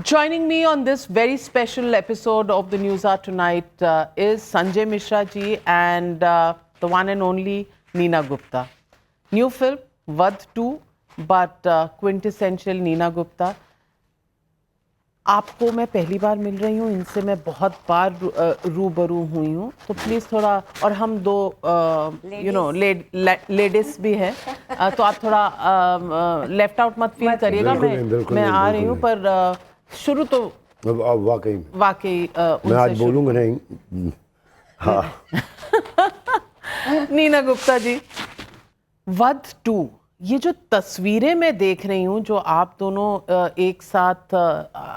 Joining me on this very special episode of the News Hour tonight is Sanjay Mishra ji and the one and only Neena Gupta. New film, Vadh 2, but quintessential Neena Gupta. आपको मैं पहली बार मिल रही हूँ, इनसे मैं बहुत बार रूबरू हुई हूँ, तो प्लीज़ थोड़ा, और हम दो लेडीज भी हैं, तो आप थोड़ा लेफ्ट आउट मत फील करिएगा। मैं आ रही हूँ, पर शुरू तो वाकई मैं आज बोलूँगा नहीं। हाँ। नीना गुप्ता जी, वध 2, ये जो तस्वीरें मैं देख रही हूँ जो आप दोनों एक साथ,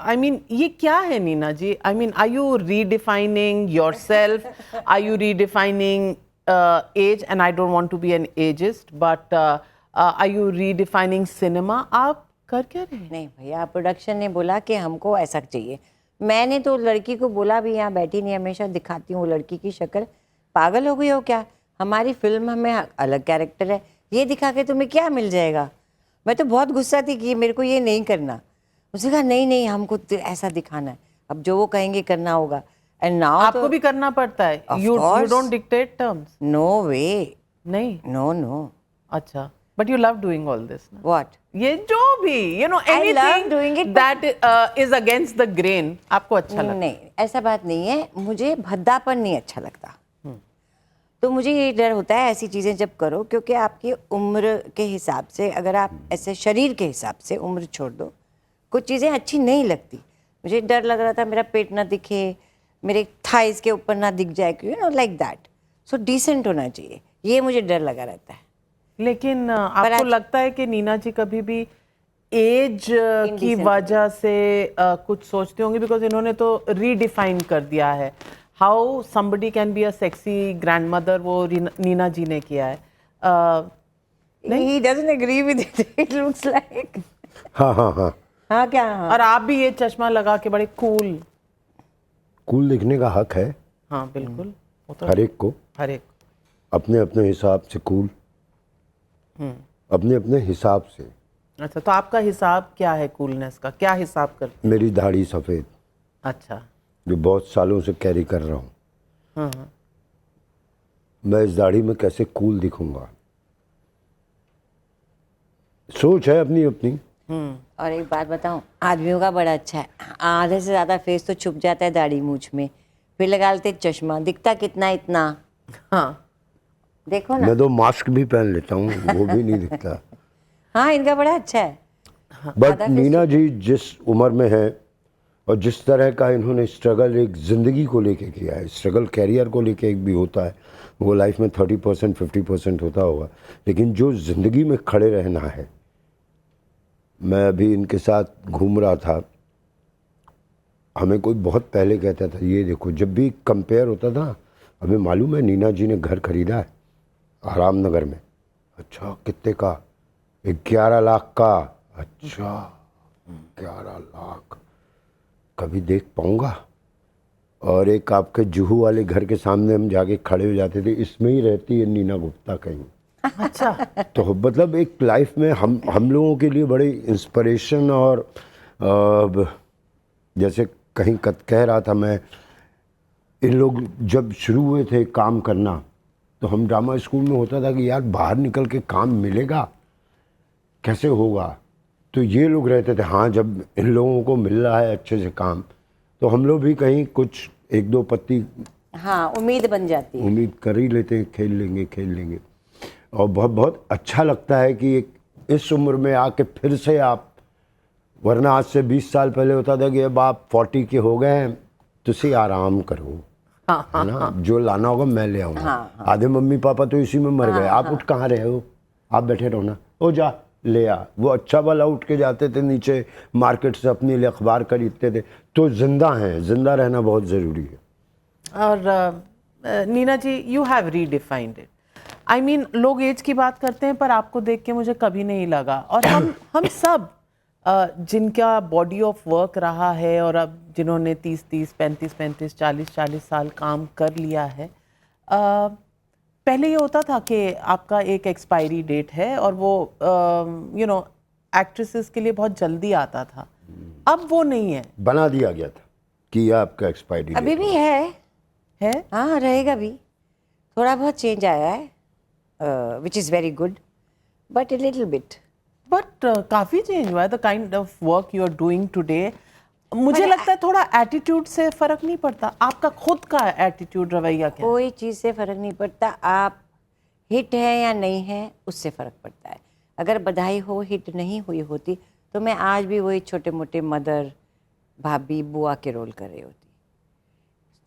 I mean, ये क्या है नीना जी? I mean, are you redefining yourself? Are you redefining age? And I don't want to be an ageist, but are you redefining cinema? आप कर क्या रहे हैं? नहीं भैया, प्रोडक्शन ने बोला कि हमको ऐसा चाहिए। मैंने तो लड़की को बोला भी, यहाँ बैठी नहीं, हमेशा दिखाती हूँ लड़की की शक्ल। पागल हो गई हो क्या? हमारी फिल्म में अलग कैरेक्टर है, ये दिखा के तुम्हें क्या मिल जाएगा? मैं तो बहुत गुस्सा थी कि मेरे को ये नहीं करना। उसने कहा नहीं नहीं, हमको ऐसा दिखाना है, अब जो वो कहेंगे करना होगा। एंड नाउ आपको भी करना पड़ता है। You don't dictate terms. No way. नहीं, नो। अच्छा, but you love doing all this ना? What? ये जो भी, you know, anything doing it, that is against the grain आपको अच्छा लगता है? नहीं, ऐसा बात नहीं है, मुझे भद्दापन नहीं अच्छा लगता। तो मुझे ये डर होता है ऐसी चीज़ें जब करो, क्योंकि आपकी उम्र के हिसाब से, अगर आप ऐसे शरीर के हिसाब से उम्र छोड़ दो, कुछ चीज़ें अच्छी नहीं लगती। मुझे डर लग रहा था मेरा पेट ना दिखे, मेरे थाइस के ऊपर ना दिख जाए, you know, like that. So decent होना चाहिए, ये मुझे डर लगा रहता है। लेकिन आपको लगता है कि नीना जी कभी भी एज की वजह से कुछ सोचते होंगे? बिकॉज इन्होंने तो रीडिफाइन कर दिया है how somebody can be a sexy grandmother, वो नीना जी ने किया है। He doesn't agree with it. It looks like. हाँ क्या? और आप भी ये चश्मा लगा के बड़े कूल दिखने का हक है। हाँ बिल्कुल, वो तो हर एक अपने अपने हिसाब से कूल, अपने अपने हिसाब से। अच्छा, तो आपका हिसाब क्या है कूलनेस का? क्या हिसाब करते? मेरी दाढ़ी सफ़ेद, अच्छा, जो बहुत सालों से कैरी कर रहा हूँ। हाँ। मैं इस दाढ़ी में कैसे कूल दिखूंगा, सोच है अपनी अपनी। और एक बात बताऊं, आदमियों का बड़ा अच्छा है, आधे से ज्यादा फेस तो छुप जाता है दाढ़ी मूछ में, फिर लगा लेते चश्मा, दिखता कितना इतना। हाँ, देखो ना, मैं तो मास्क भी पहन लेता हूँ, वो भी नहीं दिखता। हाँ, इनका बड़ा अच्छा है। बट नीना जी जिस उम्र में है और जिस तरह का इन्होंने स्ट्रगल एक ज़िंदगी को लेके किया है, स्ट्रगल कैरियर को लेके एक भी होता है, वो लाइफ में 30% 50% होता होगा, लेकिन जो ज़िंदगी में खड़े रहना है। मैं अभी इनके साथ घूम रहा था, हमें कोई बहुत पहले कहता था ये देखो, जब भी कंपेयर होता था, हमें मालूम है नीना जी ने घर खरीदा है आराम नगर में। अच्छा, कितने का? 11 लाख का। अच्छा, 11 लाख कभी देख पाऊंगा? और एक आपके जुहू वाले घर के सामने हम जाके खड़े हो जाते थे, इसमें ही रहती है नीना गुप्ता कहीं। अच्छा। तो मतलब एक लाइफ में हम लोगों के लिए बड़ी इंस्पिरेशन, और जैसे कहीं कह रहा था मैं, इन लोग जब शुरू हुए थे काम करना, तो हम ड्रामा स्कूल में होता था कि यार बाहर निकल के काम मिलेगा कैसे होगा, तो ये लोग रहते थे हाँ जब इन लोगों को मिल रहा है अच्छे से काम, तो हम लोग भी कहीं कुछ एक दो पत्ती, हाँ, उम्मीद बन जाती है, उम्मीद कर ही लेते हैं खेल लेंगे। और बहुत बहुत अच्छा लगता है कि इस उम्र में आके फिर से आप, वरना आज से 20 साल पहले होता था कि अब आप 40 के हो गए हैं, तुसी आराम करो, है ना, जो लाना होगा मैं ले आऊँगा। आधे मम्मी पापा तो इसी में मर गए, आप उठ कहाँ रहे हो, आप बैठे रहो ना, ओ जा ले आ। वो अच्छा वाला उठ के जाते थे नीचे मार्केट से अपने लिए अखबार खरीदते थे। तो जिंदा हैं, जिंदा रहना बहुत ज़रूरी है। और Neena ji, you have redefined it. I mean, लोग एज की बात करते हैं, पर आपको देख के मुझे कभी नहीं लगा। और हम सब जिनका बॉडी ऑफ वर्क रहा है, और अब जिन्होंने 30-30, 35-35, 40-40 साल काम कर लिया है, पहले ये होता था कि आपका एक एक्सपायरी डेट है, और वो एक्ट्रेसेस के लिए बहुत जल्दी आता था। अब वो नहीं है। बना दिया गया था कि यह आपका एक्सपायरी अभी भी है हाँ, रहेगा भी। थोड़ा बहुत चेंज आया है, which is very good, but a little bit. But काफी चेंज हुआ है the kind of work you are doing today. मुझे लगता है थोड़ा एटीट्यूड से फर्क नहीं पड़ता, आपका खुद का एटीट्यूड, रवैया क्या है? कोई चीज़ से फ़र्क नहीं पड़ता, आप हिट है या नहीं है उससे फ़र्क पड़ता है। अगर बधाई हो हिट नहीं हुई होती तो मैं आज भी वही छोटे मोटे मदर, भाभी, बुआ के रोल कर रही होती।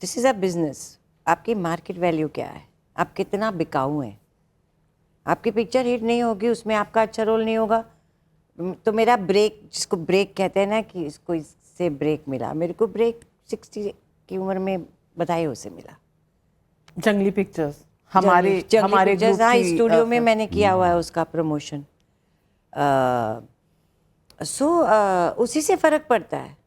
This is a business. आपकी मार्केट वैल्यू क्या है, आप कितना बिकाऊ हैं। आपकी पिक्चर हिट नहीं होगी, उसमें आपका अच्छा रोल नहीं होगा तो मेरा ब्रेक, जिसको ब्रेक कहते हैं ना कि इसको इससे ब्रेक मिला, मेरे को ब्रेक 60 की उम्र में बधाई से मिला। जंगली पिक्चर्स हमारे ग्रुप हाँ, की, स्टूडियो में मैंने किया हुआ है उसका प्रमोशन। सो उसी से फर्क पड़ता है।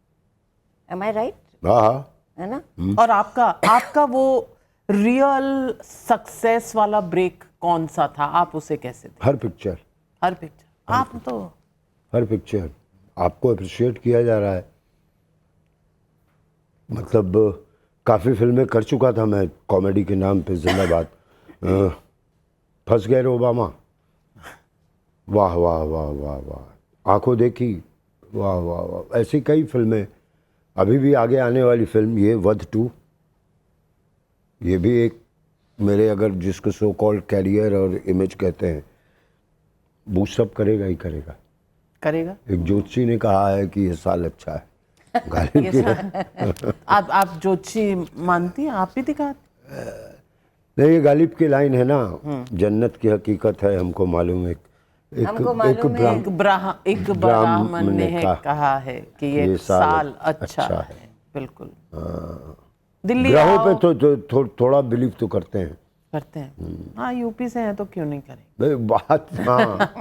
एम आई राइट? हाँ, है ना? और आपका वो रियल सक्सेस वाला ब्रेक कौन सा था? आप उसे कैसे थे? हर पिक्चर आप तो हर पिक्चर आपको अप्रिशिएट किया जा रहा है। मतलब काफ़ी फिल्में कर चुका था मैं कॉमेडी के नाम पे, जिंदाबाद, फंस गए रे ओबामा, वाह वाह वाह वाह वाह, आंखों देखी, वाह वाह वाह, ऐसी कई फिल्में। अभी भी आगे आने वाली फिल्म ये वध 2, ये भी एक मेरे, अगर जिसको सो कॉल्ड कैरियर और इमेज कहते हैं, बूस्टअप करेगा ही करेगा। एक ज्योतिषी ने कहा है कि ये साल अच्छा है। गालिब की आप ज्योतिषी मानती हैं? आप भी दिखाते? नहीं, ये गालिब की लाइन है ना, जन्नत की हकीकत है हमको मालूम है। एक ब्राह्मण ने कहा है कि ये साल अच्छा है। बिल्कुल। दिल्ली ग्रहों पे तो थोड़ा बिलीव तो करते हैं। हाँ, यूपी से हैं तो क्यों नहीं करें बात। हाँ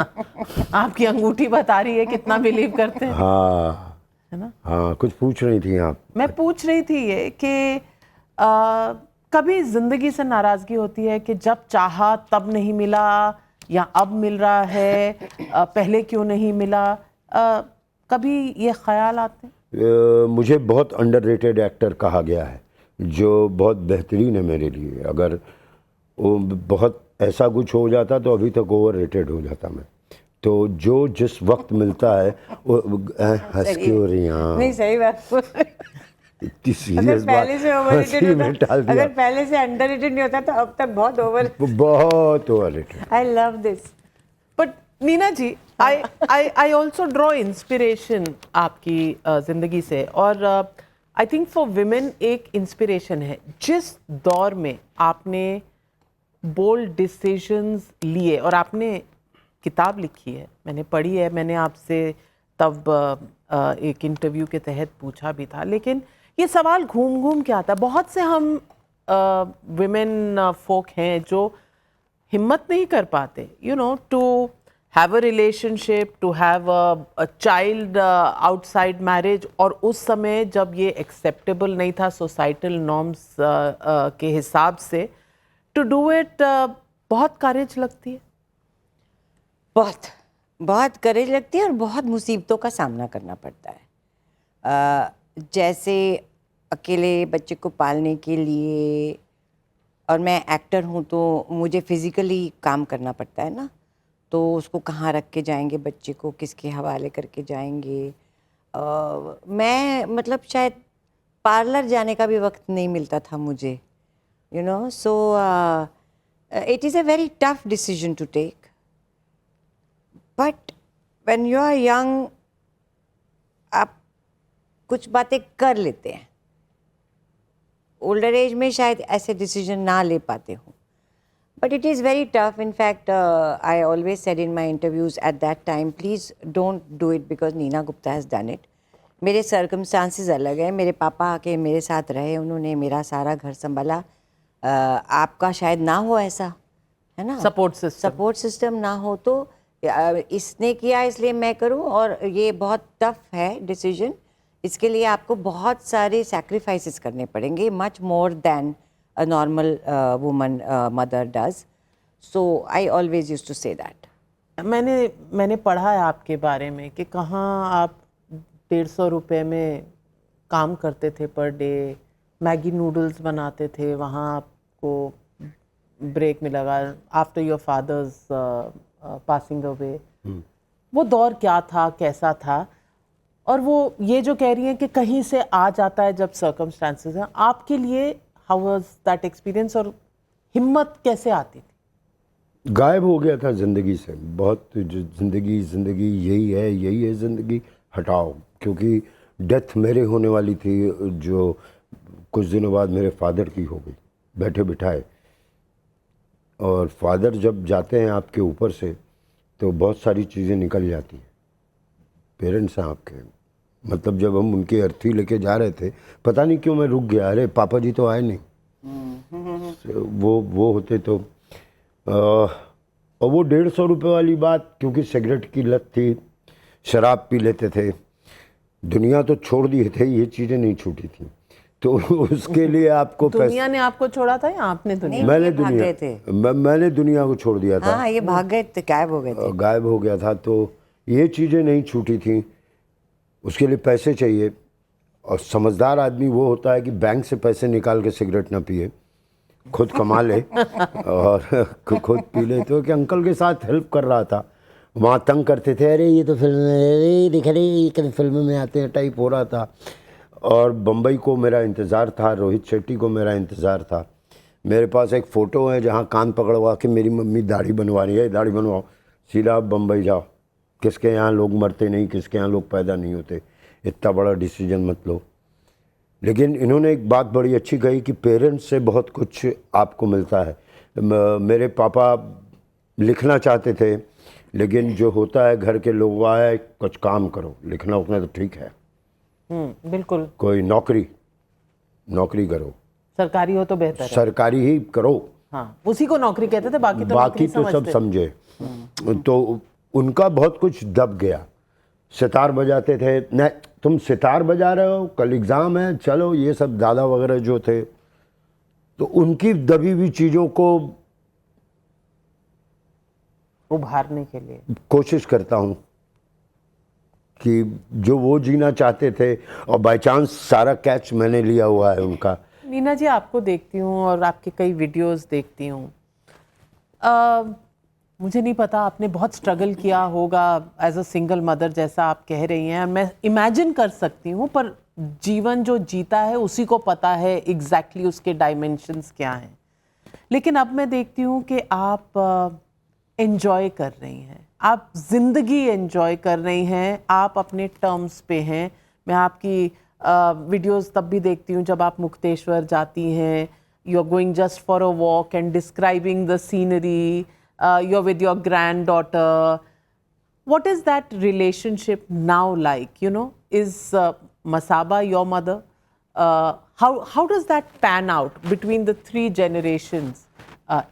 आपकी अंगूठी बता रही है कितना बिलीव करते हैं। हाँ, है ना? हाँ, कुछ पूछ रही थी आप? मैं पूछ रही थी ये कि कभी जिंदगी से नाराजगी होती है कि जब चाहा तब नहीं मिला, या अब मिल रहा है, पहले क्यों नहीं मिला? कभी ये ख्याल आते हैं? मुझे बहुत अंडररेटेड एक्टर कहा गया है, जो बहुत बेहतरीन है मेरे लिए। अगर वो बहुत ऐसा कुछ हो जाता तो अभी तक ओवररेटेड हो जाता मैं। तो जो जिस वक्त मिलता है वो हंस के हो रही हैं। नहीं, सही बात। इतनी सीरियस बात हंसी में डाल दिया। अगर पहले से अंडररेटेड नहीं होता तो अब तक बहुत overrated. I love this. But Neena ji, I also draw inspiration आपकी जिंदगी से, और आई थिंक फॉर विमेन एक इंस्पिरेशन है। जिस दौर में आपने बोल्ड डिसीजंस लिए, और आपने किताब लिखी है, मैंने पढ़ी है, मैंने आपसे तब एक इंटरव्यू के तहत पूछा भी था, लेकिन ये सवाल घूम घूम के आता है। बहुत से हम विमेन फोक हैं जो हिम्मत नहीं कर पाते, you know, to have a relationship, to have a child outside marriage, और उस समय जब ये एक्सेप्टेबल नहीं था सोसाइटल नॉर्म्स के हिसाब से, टू डू इट बहुत करेज लगती है। बहुत करेज लगती है और बहुत मुसीबतों का सामना करना पड़ता है। जैसे अकेले बच्चे को पालने के लिए, और मैं एक्टर हूँ तो मुझे फिज़िकली काम करना पड़ता है ना, तो उसको कहाँ रख के जाएंगे बच्चे को, किसके हवाले करके जाएंगे। मैं मतलब शायद पार्लर जाने का भी वक्त नहीं मिलता था मुझे, you know. So it is a very tough decision to take, but when you are young आप कुछ बातें कर लेते हैं। ओल्डर एज में शायद ऐसे डिसीजन ना ले पाते हो, but it is very tough. In fact I always said in my interviews at that time, please don't do it because Neena Gupta has done it. मेरे सर्कमस्टांसिस अलग हैं, मेरे पापा आके मेरे साथ रहे, उन्होंने मेरा सारा घर संभाला। आपका शायद ना हो ऐसा, है ना, सपोर्ट सिस्टम ना हो, तो इसने किया इसलिए मैं करूं, और ये बहुत टफ है डिसीजन। इसके लिए आपको बहुत सारे सैक्रिफाइसेस करने पड़ेंगे, much more than a normal woman mother does. So I always used to say that. मैंने पढ़ा है आपके बारे में कि कहाँ आप 150 रुपए में काम करते थे पर डे, मैगी नूडल्स बनाते थे, वहाँ आपको ब्रेक मिलेगा after your fathers passing away. वो दौर क्या था, कैसा था? और वो ये जो कह रही हैं कि कहीं से आ जाता है जब सर्कमस्टांसेस हैं, आपके लिए हाउ वाज दैट एक्सपीरियंस और हिम्मत कैसे आती थी? गायब हो गया था ज़िंदगी से बहुत। ज़िंदगी ज़िंदगी यही है ज़िंदगी, हटाओ। क्योंकि डेथ मेरे होने वाली थी, जो कुछ दिनों बाद मेरे फादर की हो गई, बैठे बिठाए। और फादर जब जाते हैं आपके ऊपर से तो बहुत सारी चीज़ें निकल जाती हैं। पेरेंट्स हैं आपके, मतलब जब हम उनकी अर्थी लेके जा रहे थे, पता नहीं क्यों मैं रुक गया, अरे पापा जी तो आए नहीं। वो होते तो और वो 150 रुपये वाली बात, क्योंकि सिगरेट की लत थी, शराब पी लेते थे, दुनिया तो छोड़ दिए थे, ये चीज़ें नहीं छूटी थी। तो उसके लिए आपको दुनिया ने आपको छोड़ा था या आपने दुनिया? मैंने दुनिया को छोड़ दिया था। हाँ, ये भाग गए थे, गायब हो गए थे। गायब हो गया था, तो ये चीज़ें नहीं छूटी थी। उसके लिए पैसे चाहिए, और समझदार आदमी वो होता है कि बैंक से पैसे निकाल के सिगरेट ना पिए, खुद कमा ले और खुद पी ले। तो कि अंकल के साथ हेल्प कर रहा था, वहाँ तंग करते थे, अरे ये तो फिल्म में दिख रही, कभी फिल्म में आते हैं टाइप हो रहा था। और बम्बई को मेरा इंतज़ार था, रोहित शेट्टी को मेरा इंतज़ार था। मेरे पास एक फ़ोटो है जहाँ कान पकड़वा के मेरी मम्मी दाढ़ी बनवा रही है, दाढ़ी बनवाओ, सीधा आप बम्बई जाओ। किसके यहाँ लोग मरते नहीं, किसके यहाँ लोग पैदा नहीं होते, इतना बड़ा डिसीजन मत लो। लेकिन इन्होंने एक बात बड़ी अच्छी कही कि पेरेंट्स से बहुत कुछ आपको मिलता है। मेरे पापा लिखना चाहते थे, लेकिन जो होता है घर के लोग आए, कुछ काम करो, लिखना उतना तो ठीक है, बिल्कुल, कोई नौकरी करो, सरकारी हो तो बेहतर है। सरकारी ही करो। हाँ, उसी को नौकरी कहते थे, बाकी तो सब समझे। तो उनका बहुत कुछ दब गया। सितार बजाते थे, नहीं तुम सितार बजा रहे हो, कल एग्ज़ाम है, चलो, ये सब दादा वगैरह जो थे, तो उनकी दबी हुई चीज़ों को उभारने के लिए कोशिश करता हूँ कि जो वो जीना चाहते थे, और बाय चांस सारा कैच मैंने लिया हुआ है उनका। नीना जी, आपको देखती हूँ और आपके कई वीडियोस देखती हूँ, मुझे नहीं पता, आपने बहुत स्ट्रगल किया होगा एज अ सिंगल मदर, जैसा आप कह रही हैं, मैं इमेजिन कर सकती हूँ। पर जीवन जो जीता है उसी को पता है एग्जैक्टली उसके डायमेंशंस क्या हैं। लेकिन अब मैं देखती हूँ कि आप एंजॉय कर रही हैं, आप ज़िंदगी एंजॉय कर रही हैं, आप अपने टर्म्स पे हैं। मैं आपकी वीडियोस तब भी देखती हूँ जब आप मुक्तेश्वर जाती हैं, you are going just for a walk and describing the scenery, you're with your granddaughter. What is that relationship now like? You know, is Masaba your mother? How does that pan out between the 3 generations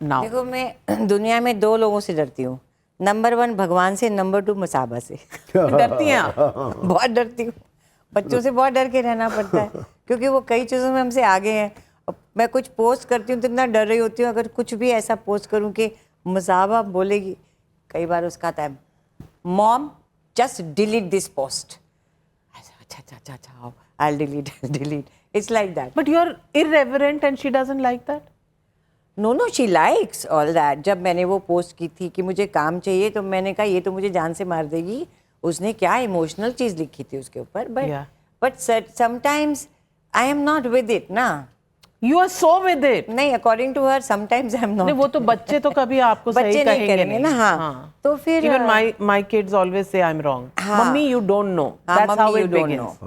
now? देखो, मैं दुनिया में 2 लोगों से डरती हूँ, number 1 भगवान से, नंबर 2 मसाबा से। डरती हैं आप? बहुत डरती हूँ, बच्चों से बहुत डर के रहना पड़ता है, क्योंकि वो कई चीज़ों में हमसे आगे हैं। मैं कुछ पोस्ट करती हूँ तो इतना डर रही होती हूँ, अगर कुछ भी ऐसा पोस्ट करूँ कि मसाबा बोलेगी, कई बार उसका आता है, mom just delete this post. अच्छा, I'll delete. It's like that. But you're irreverent and she doesn't like that? No, she likes all that. जब मैंने वो पोस्ट की थी कि मुझे काम चाहिए, तो मैंने कहा ये तो मुझे जान से मार देगी। उसने क्या इमोशनल चीज़ लिखी थी उसके ऊपर, but sometimes I am not with it ना। You are so with it. नहीं, according to her, sometimes I'm not. नहीं, वो तो बच्चे तो कभी आपको सही कहेंगे नहीं ना। हाँ, तो फिर even my kids always say I'm wrong. Mummy, you don't know. That's how it begins.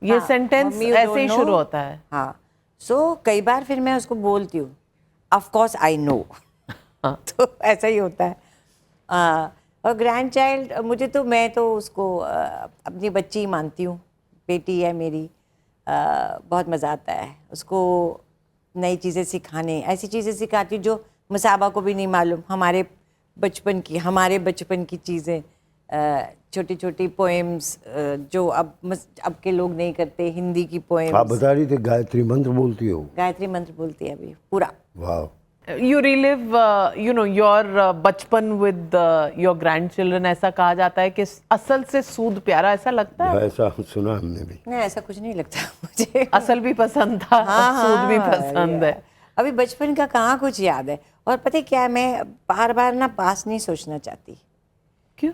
ये सेंटेंस ऐसे ही शुरू होता है। हाँ, so कई बार फिर मैं उसको बोलती हूँ, of course I know. तो ऐसा ही होता है। और ग्रैंड चाइल्ड, मैं तो उसको अपनी बच्ची ही मानती हूँ, बेटी है मेरी। बहुत मज़ा आता है उसको नई चीज़ें सिखाने, ऐसी चीज़ें सिखाती जो मसाबा को भी नहीं मालूम, हमारे बचपन की चीज़ें, छोटी छोटी पोएम्स जो अब के लोग नहीं करते, हिंदी की पोएम्स। आप बता रही थी गायत्री मंत्र बोलती हो? गायत्री मंत्र बोलती है अभी पूरा। वाह। You relive, your बचपन with your grandchildren. ऐसा कहा जाता है कि असल से सूद प्यारा, ऐसा लगता है? ऐसा सुना हमने भी। नहीं, ऐसा कुछ नहीं लगता मुझे। असल भी पसंद था, सूद भी पसंद है। अभी बचपन का कहाँ कुछ याद है। और पता है क्या, मैं बार बार ना पास नहीं सोचना चाहती। क्यों?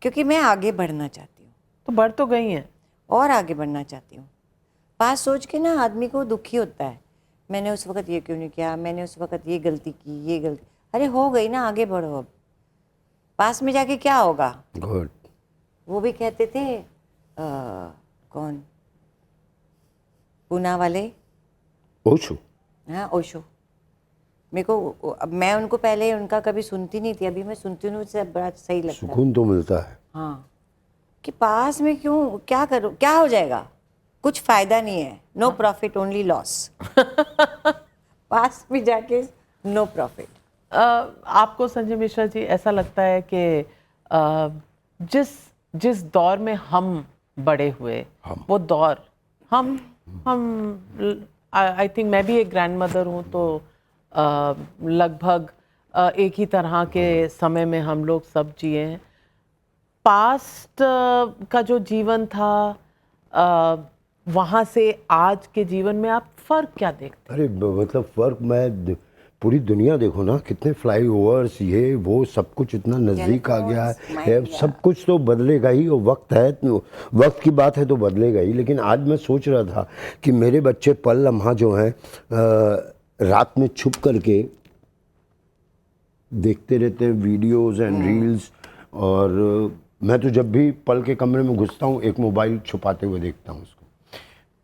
क्योंकि मैं आगे बढ़ना चाहती हूँ। तो बढ़ तो गई हैं। और आगे बढ़ना चाहती हूँ। पास सोच के ना आदमी को दुखी होता है, मैंने उस वक्त ये क्यों नहीं किया, मैंने उस वक्त ये गलती की, ये गलती। अरे हो गई ना, आगे बढ़ो। अब पास में जाके क्या होगा? गुड। वो भी कहते थे कौन, पूना वाले, ओशो। हाँ ओशो। मेरे को, अब मैं उनको पहले उनका कभी सुनती नहीं थी, अभी मैं सुनती हूँ, उससे बड़ा सही लगता है। सुकून तो मिलता है। हाँ, कि पास में क्यों, क्या करो, क्या हो जाएगा, कुछ फायदा नहीं है। No profit only loss. पास में जाके नो प्रॉफिट। आपको संजय मिश्रा जी ऐसा लगता है कि जिस दौर में हम बड़े हुए, वो दौर हम आई थिंक, मैं भी एक ग्रैंडमदर हूँ, तो लगभग एक ही तरह के समय में हम लोग सब जिए हैं। पास्ट का जो जीवन था, वहाँ से आज के जीवन में आप फर्क क्या देखते हैं? अरे मतलब फर्क, मैं पूरी दुनिया देखो ना, कितने फ्लाई ओवर्स, ये वो सब कुछ इतना नज़दीक आ गया है। सब कुछ तो बदलेगा ही, और वक्त है, वक्त की बात है तो बदलेगा ही। लेकिन आज मैं सोच रहा था कि मेरे बच्चे पल लम्हा जो हैं रात में छुप करके देखते रहते हैं वीडियोस एंड रील्स, और मैं तो जब भी पल के कमरे में घुसता हूँ एक मोबाइल छुपाते हुए देखता हूँ उसको।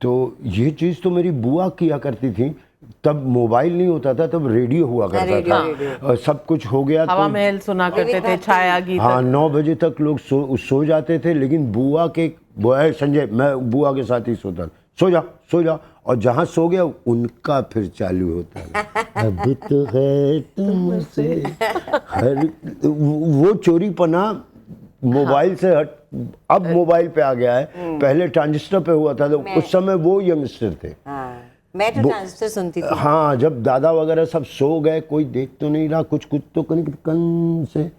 तो ये चीज़ तो मेरी बुआ किया करती थी, तब मोबाइल नहीं होता था, तब रेडियो हुआ करता था। और सब कुछ हो गया हवा तो महल सुना करते थे, छाया गीत। हाँ, 9 बजे तक लोग सो जाते थे, लेकिन बुआ के संजय, मैं बुआ के साथ ही सोता, सो जा, और जहाँ सो गया उनका फिर चालू होता है। अब तो है तुमसे हर, वो चोरीपना मोबाइल से हट, अब मोबाइल पे आ गया है। पहले ट्रांजिस्टर पे हुआ था, तो उस समय वो यंगस्टर थे। मैं तो ट्रांजिस्टर सुनती थी। हाँ, जब दादा वगैरह सब सो गए, कोई देख तो नहीं रहा, कुछ तो कन से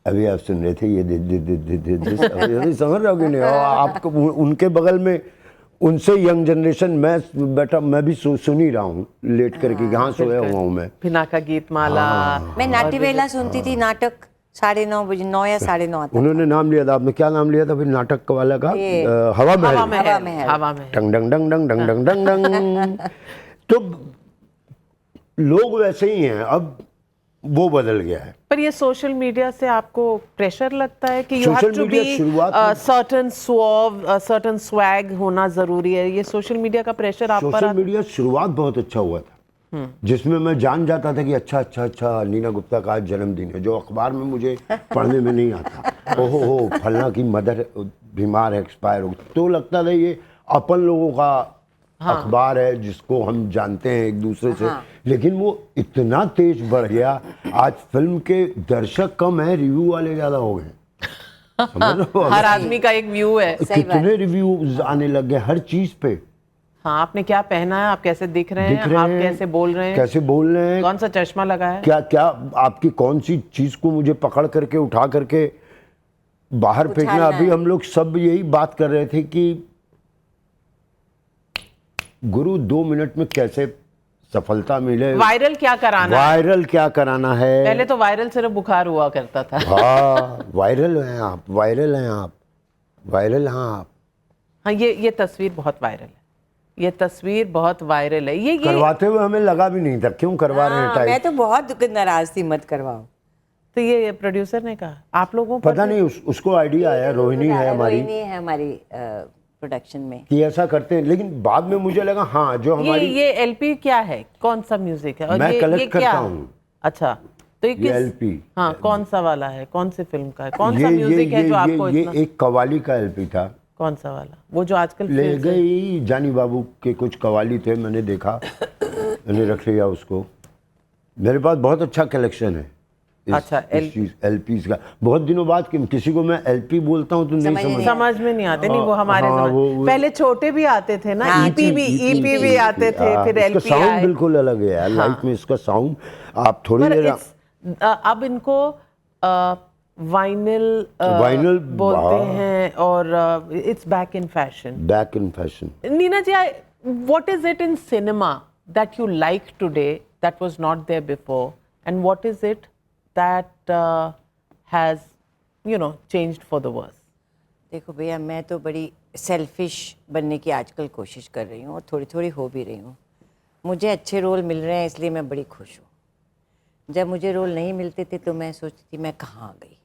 अभी आप सुन रहे थे ये अभी समझ रहे हो कि नहीं? और आपको उनके बगल में उनसे यंग जनरेशन, मैं भी सुन ही रहा हूँ लेट करके, कहाँ सोया हुआ हूँ मैं। पिनाका गीत माला। मैं नाट्यवेला सुनती थी, नाटक 9:30 बजे, 9 या 9:30 आता। उन्होंने नाम लिया था, आपने क्या नाम लिया था फिर नाटक वाला का? हवा महल। डंग डंग डंग डंग डंग डंग डंग डंग। तो लोग वैसे ही हैं, अब वो बदल गया है। पर ये सोशल मीडिया से आपको प्रेशर लगता है कि you have to be certain swag होना जरूरी है? ये सोशल मीडिया का प्रेशर आप पर? सोशल मीडिया शुरुआत बहुत अच्छा हुआ था, जिसमें मैं जान जाता था कि अच्छा नीना गुप्ता का आज जन्मदिन है, जो अखबार में मुझे पढ़ने में नहीं आता। ओहो फलना की मदर बीमार है, एक्सपायर हो, तो लगता था ये अपन लोगों का अखबार है जिसको हम जानते हैं एक दूसरे से। लेकिन वो इतना तेज बढ़ गया, आज फिल्म के दर्शक कम है, रिव्यू वाले ज्यादा हो गए। हर आदमी का एक व्यू है। कितने रिव्यूज आने लग गए हर चीज पे। हाँ, आपने क्या पहना है, आप कैसे दिख रहे हैं, आप कैसे बोल रहे हैं, कौन सा चश्मा लगा है, क्या आपकी कौन सी चीज को मुझे पकड़ करके उठा करके बाहर फेंकना। अभी हम लोग सब यही बात कर रहे थे कि गुरु 2 मिनट में कैसे सफलता मिले, वायरल क्या कराना है। पहले तो वायरल सिर्फ बुखार हुआ करता था। हाँ, वायरल हैं आप। हाँ, ये तस्वीर बहुत वायरल है। ये करवाते हुए हमें लगा भी नहीं था, क्यों करवा रहे हैं टाइप। मैं तो बहुत नाराज थी, मत करवाओ। तो ये प्रोड्यूसर ने कहा, आप लोगों को पता नहीं, उसको आइडिया आया, रोहिणी है हमारी प्रोडक्शन में कि ऐसा करते हैं। लेकिन बाद में मुझे लगा हाँ, जो हमारी ये एलपी क्या है, कौन सा म्यूजिक है, और मैं कलेक्ट करता हूँ। अच्छा, तो ये एलपी, हाँ, कौन सा वाला है, कौन से फिल्म का है, कौन सा म्यूजिक है जो आपको ये एक कव्वाली का एलपी था। कौन सा वाला? वो जो आजकल ले गई जानी बाबू के कुछ कव्वाली थे, मैंने देखा, मैंने रख लिया उसको। मेरे पास बहुत अच्छा कलेक्शन है। अच्छा, LPs का बहुत दिनों बाद किसी को मैं LP बोलता हूँ तो नहीं समझ में नहीं आते। नहीं, वो हमारे हाँ, ज़माने पहले छोटे भी आते थे ना, हाँ, EP भी आते थे, फिर इसका LP साउंड आए। बिल्कुल अलग है यार, लाइफ में इसका साउंड आप थोड़ी पर देर अब इनको वाइनल वाइनल बोलते हैं और it's back in fashion. Back in fashion. Nina ji, what is it in cinema that you like today that was not there before, and what is it that has, changed for the worse? देखो भैया, मैं तो बड़ी selfish बनने की आजकल कोशिश कर रही हूँ और थोड़ी थोड़ी हो भी रही हूँ। मुझे अच्छे रोल मिल रहे हैं इसलिए मैं बड़ी खुश हूँ। जब मुझे रोल नहीं मिलते थे तो मैं सोचती थी मैं कहाँ आ गई।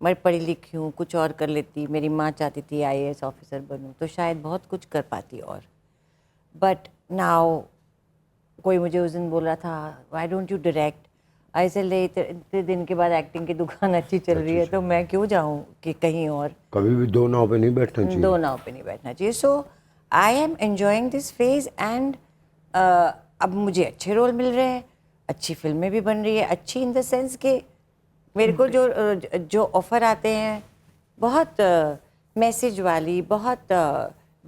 मैं पढ़ी लिखी हूँ, कुछ और कर लेती। मेरी माँ चाहती थी IAS ऑफिसर बनूँ तो शायद बहुत कुछ कर पाती और। बट नाउ कोई मुझे उस दिन बोल रहा था व्हाई डोंट यू डायरेक्ट। ऐसे ले इतने दिन के बाद एक्टिंग की दुकान अच्छी चल रही है तो मैं क्यों जाऊँ कि कहीं और। कभी भी दो नाव पे नहीं बैठना चाहिए। दो नाव पे नहीं बैठना चाहिए। So I am enjoying this phase and अब मुझे अच्छे रोल मिल रहे हैं, अच्छी फिल्में भी बन रही है। अच्छी इन द सेंस कि मेरे को जो ऑफ़र आते हैं बहुत मैसेज वाली, बहुत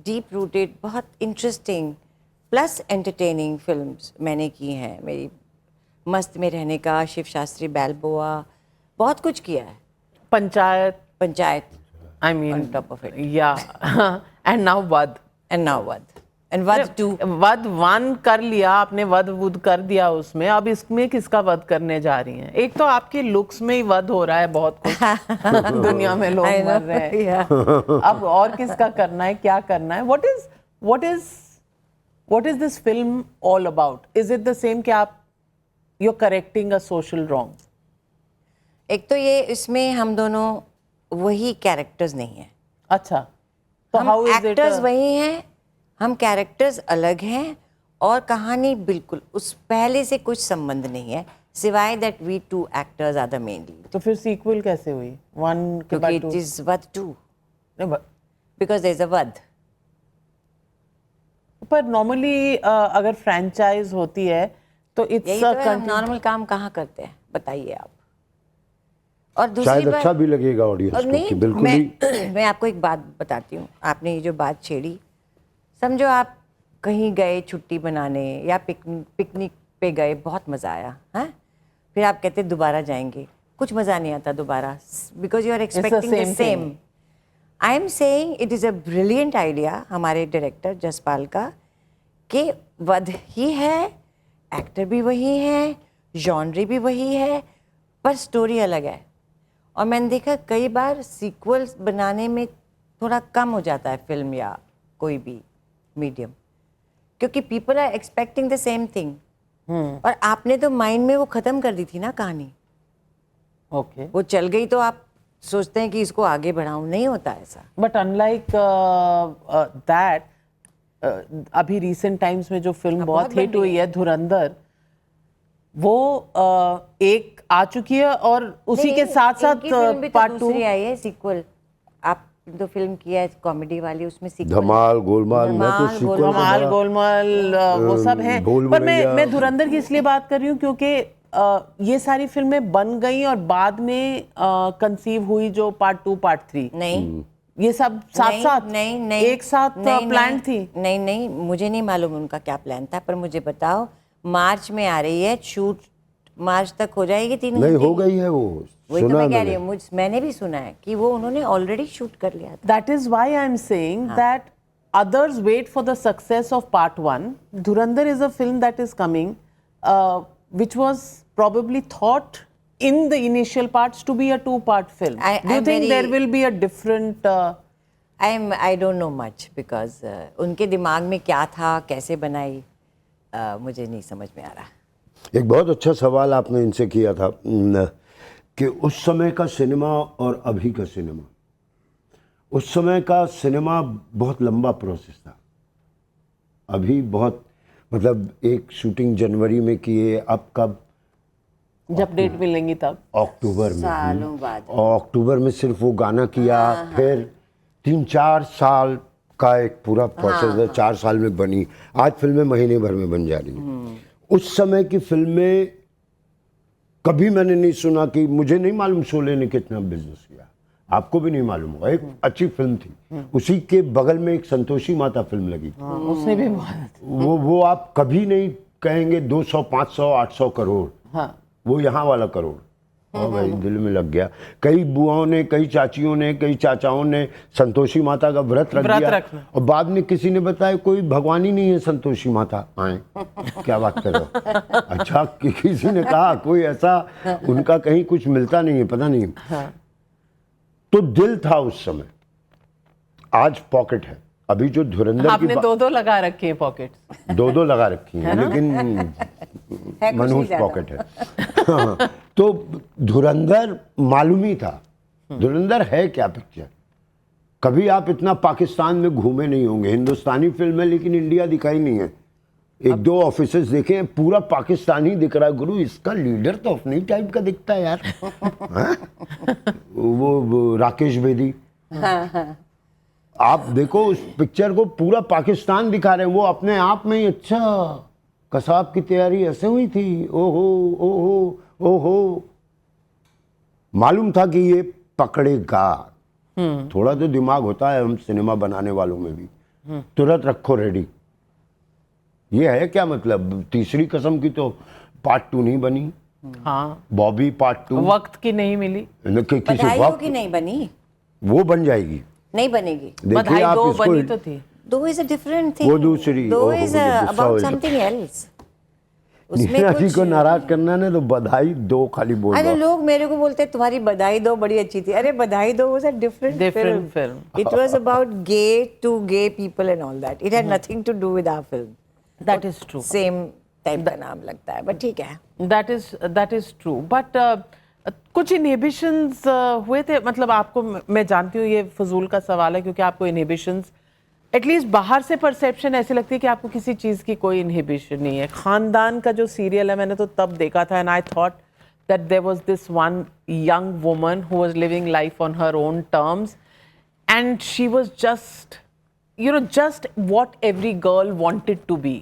डीप रूटेड, बहुत इंटरेस्टिंग प्लस एंटरटेनिंग फिल्म्स मैंने की हैं। मेरी मस्त में रहने का, शिव शास्त्री, बैलबोआ, बहुत कुछ किया है। Panchayat I mean, on top of it. Yeah. And now Vad. And now वध एंड वध 2। वध 1 कर लिया आपने, वध वुध कर दिया उसमें, अब इसमें किसका वध करने जा रही हैं? एक तो आपके लुक्स में ही वध हो रहा है बहुत कुछ दुनिया में लोग मर रहे हैं। अब और किसका करना है, क्या करना है? What is this film all about? Is it the same कि आप you're correcting a social wrong? एक तो ये इसमें हम दोनों वही कैरेक्टर्स नहीं हैं। अच्छा, तो हम how is it एक्टर्स वही हैं, हम कैरेक्टर्स अलग हैं और कहानी बिल्कुल उस पहले से कुछ संबंध नहीं है सिवाय that we 2 actors are the main lead. तो फिर सीक्वल कैसे हुई 1 के बाद क्योंकि 2? इट इज वध 2 नहीं, बिकॉज देयर इज अ वध। पर नॉर्मली अगर फ्रेंचाइज होती है तो यही इट्स तो है, हम नॉर्मल काम कहाँ करते हैं बताइए आप। और दूसरी शायद बात अच्छा भी लगेगा और ऑडियंस को नहीं, कि बिल्कुल ही मैं आपको एक बात बताती हूँ। आपने ये जो बात छेड़ी, समझो आप कहीं गए छुट्टी बनाने या पिकनिक पे गए, बहुत मज़ा आया, हैं? फिर आप कहते दोबारा जाएंगे, कुछ मज़ा नहीं आता दोबारा because you are expecting the same same. I am saying it is a brilliant idea हमारे डायरेक्टर जसपाल का कि वध ही है, एक्टर भी वही है, जॉनरी भी वही है, पर स्टोरी अलग है। और मैंने देखा कई बार सीक्वल्स बनाने में थोड़ा कम हो जाता है फिल्म या कोई भी मीडियम, क्योंकि people are expecting the same thing. और आपने तो माइंड में वो ख़त्म कर दी थी ना कहानी, ओके। वो चल गई तो आप सोचते हैं कि इसको आगे बढ़ाऊं, नहीं होता ऐसा। बट अनलाइक दैट अभी रिसेंट टाइम्स में जो फिल्म बहुत बहुत हिट बन हुई रही है धुरंधर, वो एक आ चुकी है और उसी के साथ साथ पार्ट 2 दूसरी आई है सीक्वल। आप तो फिल्म किया है कॉमेडी वाली, उसमें सीक्वल धमाल गोलमाल, मैं तो धमाल, सीक्वल गोलमाल गोलमाल वो सब हैं। भूल पर भुलैया। मैं धुरंधर की इसलिए बात कर रही हूँ क्योंकि ये सारी फिल्में बन गई और बाद में कंसीव हुई जो पार्ट 2 पार्ट 3, नहीं, ये सब साथ साथ नहीं नहीं एक साथ प्लान थी। नहीं नहीं, मुझे नहीं मालूम उनका क्या प्लान था, पर मुझे बताओ मार्च में आ रही है, शूट मार्च तक हो जाएगी 3 नहीं घंटे हो की। गई है वो, वही तो सुना मैं कह मैंने। रही हूँ, मैंने भी सुना है कि वो उन्होंने ऑलरेडी शूट कर लिया था। That is why I am saying that others wait for the success of part 1. Dhurandhar is a film that is coming, which was probably thought in the initial parts to be a 2-part film. Do you I'm think very- there will be a different? I don't know much because उनके दिमाग में क्या था, कैसे बनाई, मुझे नहीं समझ में आ रहा। एक बहुत अच्छा सवाल आपने इनसे किया था कि उस समय का सिनेमा और अभी का सिनेमा, उस समय का सिनेमा बहुत लंबा प्रोसेस था, अभी बहुत मतलब एक शूटिंग जनवरी में किए, अब कब जब डेट मिलेंगी तब अक्टूबर में, सालों बाद। और अक्टूबर में सिर्फ वो गाना किया, फिर 3-4 साल का एक पूरा प्रोसेस है, 4 साल में बनी, आज फिल्में महीने भर में बन जा रही हैं। उस समय की फिल्में कभी मैंने नहीं सुना कि, मुझे नहीं मालूम शोले ने कितना बिजनेस किया, आपको भी नहीं मालूम होगा। एक अच्छी फिल्म थी, उसी के बगल में एक संतोषी माता फिल्म लगी, उसने भी बहुत वो आप कभी नहीं कहेंगे 200 500 800 करोड़, हाँ वो यहाँ वाला करोड़। और भाई दिल में लग गया। कई बुआओं ने, कई चाचियों ने, कई चाचाओं ने संतोषी माता का व्रत रख दिया, और बाद में किसी ने बताया कोई भगवान ही नहीं है संतोषी माता, आए क्या बात कर रहे हो? अच्छा, किसी ने कहा कोई ऐसा उनका कहीं कुछ मिलता नहीं है, पता नहीं। तो दिल था उस समय, आज पॉकेट है। अभी जो धुरंधर आपने दो लगा रखे हैं पॉकेट, दो लगा रखी हैं, लेकिन मनहूस पॉकेट है। हाँ, तो धुरंधर मालूम ही था, धुरंधर है क्या पिक्चर। कभी आप इतना पाकिस्तान में घूमे नहीं होंगे, हिंदुस्तानी फिल्म है लेकिन इंडिया दिखाई नहीं है। एक दो ऑफिसेस देखे, पूरा पाकिस्तानी दिख रहा है। गुरु, इसका लीडर तो अपनी टाइप का दिखता है यार। वो राकेश बेदी, आप देखो उस पिक्चर को, पूरा पाकिस्तान दिखा रहे हैं, वो अपने आप में ही। अच्छा, कसाब की तैयारी ऐसे हुई थी, ओहो ओहो ओहो। मालूम था कि ये पकड़ेगा। थोड़ा तो दिमाग होता है हम सिनेमा बनाने वालों में भी, तुरंत रखो रेडी। ये है क्या मतलब, तीसरी कसम की तो पार्ट 2 नहीं बनी। हाँ, बॉबी पार्ट 2 वक्त की नहीं मिली, किसी बधाइयों वक्त की नहीं बनी, वो बन जाएगी, नहीं बनेगी। देखिए बधाई आप 2 इसको। बनी तो थी। 2 is a different thing. वो दूसरी, 2 ओहो, is मुझे गुस्सा about हो गया। something else. उसमें नीना जी कुछ को नाराज करना ना, तो बधाई 2 खाली बोल अरे दो। लोग मेरे को बोलते हैं तुम्हारी बधाई 2 बड़ी अच्छी थी। अरे बधाई 2 was a different film. It was about gay to gay people and all that. It had nothing to do with our film. That is true. Same type का नाम लगता है, बट ठीक है। That is true. But कुछ inhibitions हुए थे, मतलब आपको, मैं जानती हूँ ये फजूल का सवाल है क्योंकि आपको इनहिबिशंस, एटलीस्ट बाहर से परसेप्शन ऐसी लगती है कि आपको किसी चीज़ की कोई इनहिबिशन नहीं है। खानदान का जो सीरियल है, मैंने तो तब देखा था, and I thought that there was this one young woman who was living life on her own terms, and she was just, just what every girl wanted to be,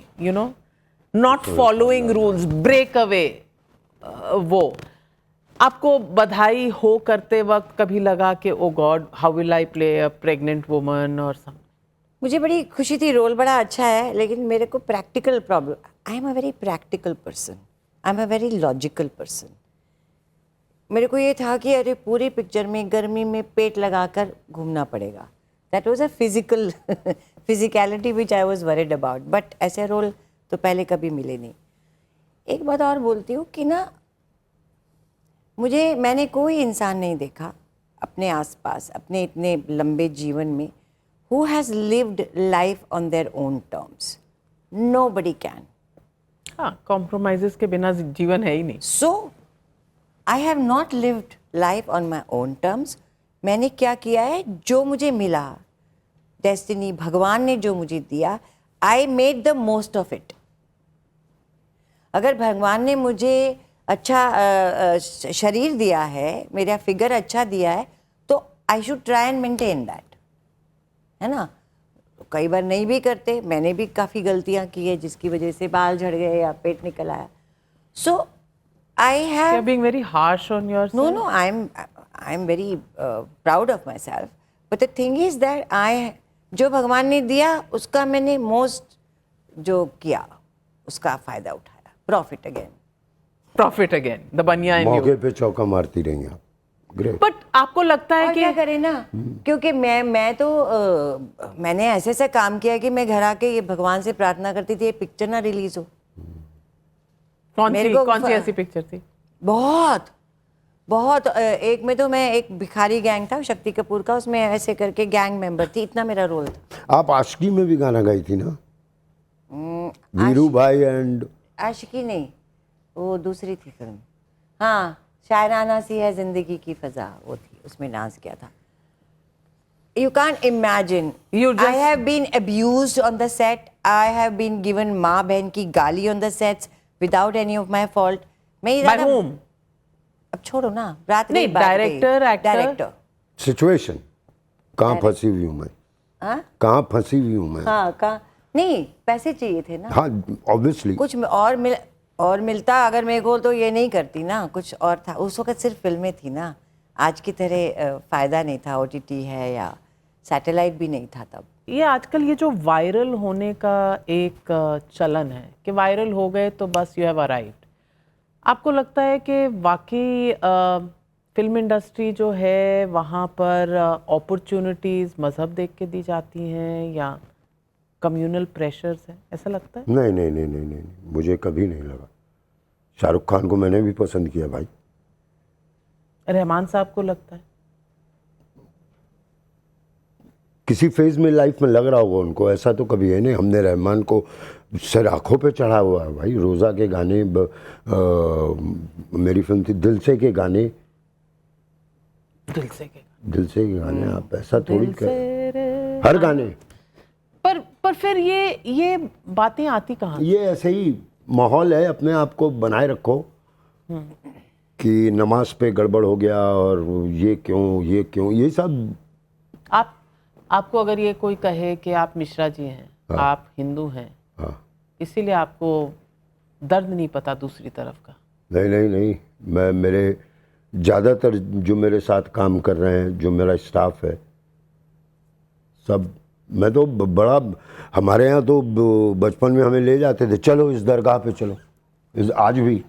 not following rules, break away. वो आपको बधाई हो करते वक्त कभी लगा कि oh god, how will I play a pregnant woman और सम? मुझे बड़ी खुशी थी, रोल बड़ा अच्छा है, लेकिन मेरे को practical problem. I am a very practical person, I am a very logical person. मेरे को ये था कि अरे पूरी पिक्चर में गर्मी में पेट लगाकर घूमना पड़ेगा। That was a physicality which I was worried about, but ऐसे रोल तो पहले कभी मिले नहीं। एक बात और बोलती हूँ कि ना, मैंने कोई इंसान नहीं देखा अपने आसपास, अपने इतने लंबे जीवन में, who has lived life on their own terms. Nobody can. हाँ, कॉम्प्रोमाइजेस के बिना जीवन है ही नहीं। So, I have not lived life on my own terms. मैंने क्या किया है, जो मुझे मिला, डेस्टिनी, भगवान ने जो मुझे दिया, I made the most of it. अगर भगवान ने मुझे अच्छा शरीर दिया है, मेरा फिगर अच्छा दिया है, तो I should try and maintain that, है ना। कई बार नहीं भी करते, मैंने भी काफ़ी गलतियां की है जिसकी वजह से बाल झड़ गए या पेट निकल आया। So I have being very harsh on yourself. No, I am very proud of myself, but the thing is that जो भगवान ने दिया उसका मैंने मोस्ट जो किया उसका फ़ायदा उठाया। प्रॉफिट अगेन द बनिया इन यू। मौके पे चौका मारती रही आप, ग्रेट। बट आपको लगता है और कि क्या करें ना, क्योंकि मैं तो मैंने ऐसे काम किया कि मैं घर आके ये भगवान से प्रार्थना करती थी ये पिक्चर ना रिलीज हो। कौन सी ऐसी पिक्चर थी? बहुत एक में तो मैं एक भिखारी गैंग था शक्ति कपूर का, उसमें ऐसे करके गैंग मेंबर थी, इतना मेरा रोल था। आप आशिकी में भी गाना गाई थी ना, वीरू भाई एंड? आशिकी नहीं, वो दूसरी थी फिल्म। हाँ, शायराना सी है जिंदगी की फजा, वो थी, उसमें डांस किया था। You can't imagine. I have been abused on the set. I have been given माँ बहन की गाली on the sets without any of my fault. By whom? अब छोड़ो ना, रात नहीं, डायरेक्टर, डायरेक्टर, सिचुएशन। कहाँ फंसी हुई हूँ मैं? हाँ, कहाँ फंसी हुई हूँ मैं? हाँ, कहाँ नहीं, पैसे चाहिए थे ना। हाँ, ऑब्वियसली। कुछ और मिला, और मिलता अगर मेरे को तो ये नहीं करती ना, कुछ और था उस वक्त, सिर्फ फिल्में थी ना, आज की तरह फ़ायदा नहीं था, ओटीटी है या सैटेलाइट भी नहीं था तब। ये आजकल ये जो वायरल होने का एक चलन है कि वायरल हो गए तो बस यू हैव अराइव्ड, आपको लगता है कि वाकई फिल्म इंडस्ट्री जो है वहाँ पर अपॉर्चुनिटीज़ मज़हब देख के दी जाती हैं या कम्युनल प्रेशर्स हैं, ऐसा लगता है? नहीं नहीं नहीं नहीं नहीं, मुझे कभी नहीं लगा। शाहरुख खान को मैंने भी पसंद किया भाई। रहमान साहब को लगता है? किसी फेज में लाइफ में लग रहा होगा उनको, ऐसा तो कभी है नहीं। हमने रहमान को सर आँखों पे चढ़ा हुआ है भाई। रोज़ा के गाने, मेरी फिल्म थी दिल से के गाने, दिल से के दिल से के गाने आप ऐसा थोड़ी दिल कर, से रे। हर गाने। पर फिर ये बातें आती कहाँ से? ये ऐसे ही माहौल है, अपने आप को बनाए रखो कि नमाज पे गड़बड़ हो गया और ये क्यों ये सब। आपको अगर ये कोई कहे कि आप मिश्रा जी हैं, हाँ। आप हिंदू हैं, हाँ इसीलिए आपको दर्द नहीं पता दूसरी तरफ का? नहीं नहीं नहीं, मैं मेरे ज़्यादातर जो मेरे साथ काम कर रहे हैं, जो मेरा स्टाफ है सब, मैं तो बड़ा, हमारे यहाँ तो बचपन में हमें ले जाते थे, चलो इस दरगाह पे चलो। आज भी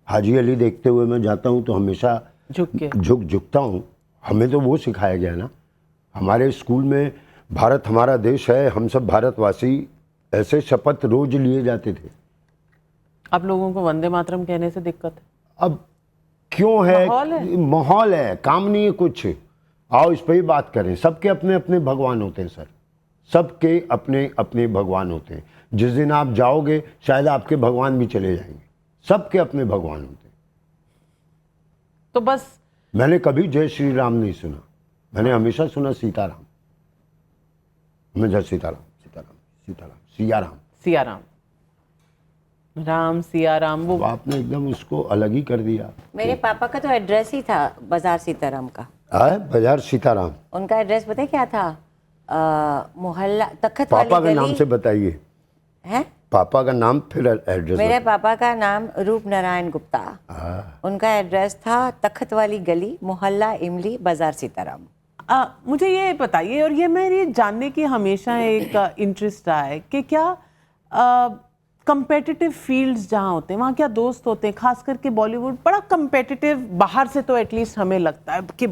हाजी अली देखते हुए मैं जाता हूँ तो हमेशा झुकता हूँ। हमें तो वो सिखाया गया ना हमारे स्कूल में, भारत हमारा देश है, हम सब भारतवासी, ऐसे शपथ रोज लिए जाते थे। अब लोगों को वंदे मातरम कहने से दिक्कत है? अब क्यों है? माहौल है, काम नहीं है कुछ। आओ इस पर ही बात करें। सबके अपने अपने भगवान होते हैं सर, सबके अपने अपने भगवान होते हैं। जिस दिन आप जाओगे शायद आपके भगवान भी चले जाएंगे। सबके अपने भगवान होते हैं। तो बस मैंने कभी जय श्री राम नहीं सुना, मैंने हमेशा सुना सीताराम। हमेशा सीताराम सीताराम सीताराम, सियाराम सियाराम, राम सियाराम। वो आपने एकदम उसको अलग ही कर दिया। मेरे पापा का तो एड्रेस ही था बाजार सीताराम का। बाजार सीताराम, उनका एड्रेस पता है क्या था? मोहल्ला तखत वाली पापा का गली। नाम से बताइए। हैं? पापा का नाम फिर एड्रेस। मेरे पापा का नाम रूप नारायण गुप्ता, उनका एड्रेस था तखत वाली गली, मोहल्ला इमली, बाजार सीताराम। मुझे ये बताइए, और ये मेरी जानने की हमेशा एक इंटरेस्ट रहा है कि क्या कंपेटिटिव फील्ड्स जहाँ होते हैं वहाँ क्या दोस्त होते हैं? खास करके बॉलीवुड बड़ा कंपेटिटिव, बाहर से तो एटलीस्ट हमें लगता है कि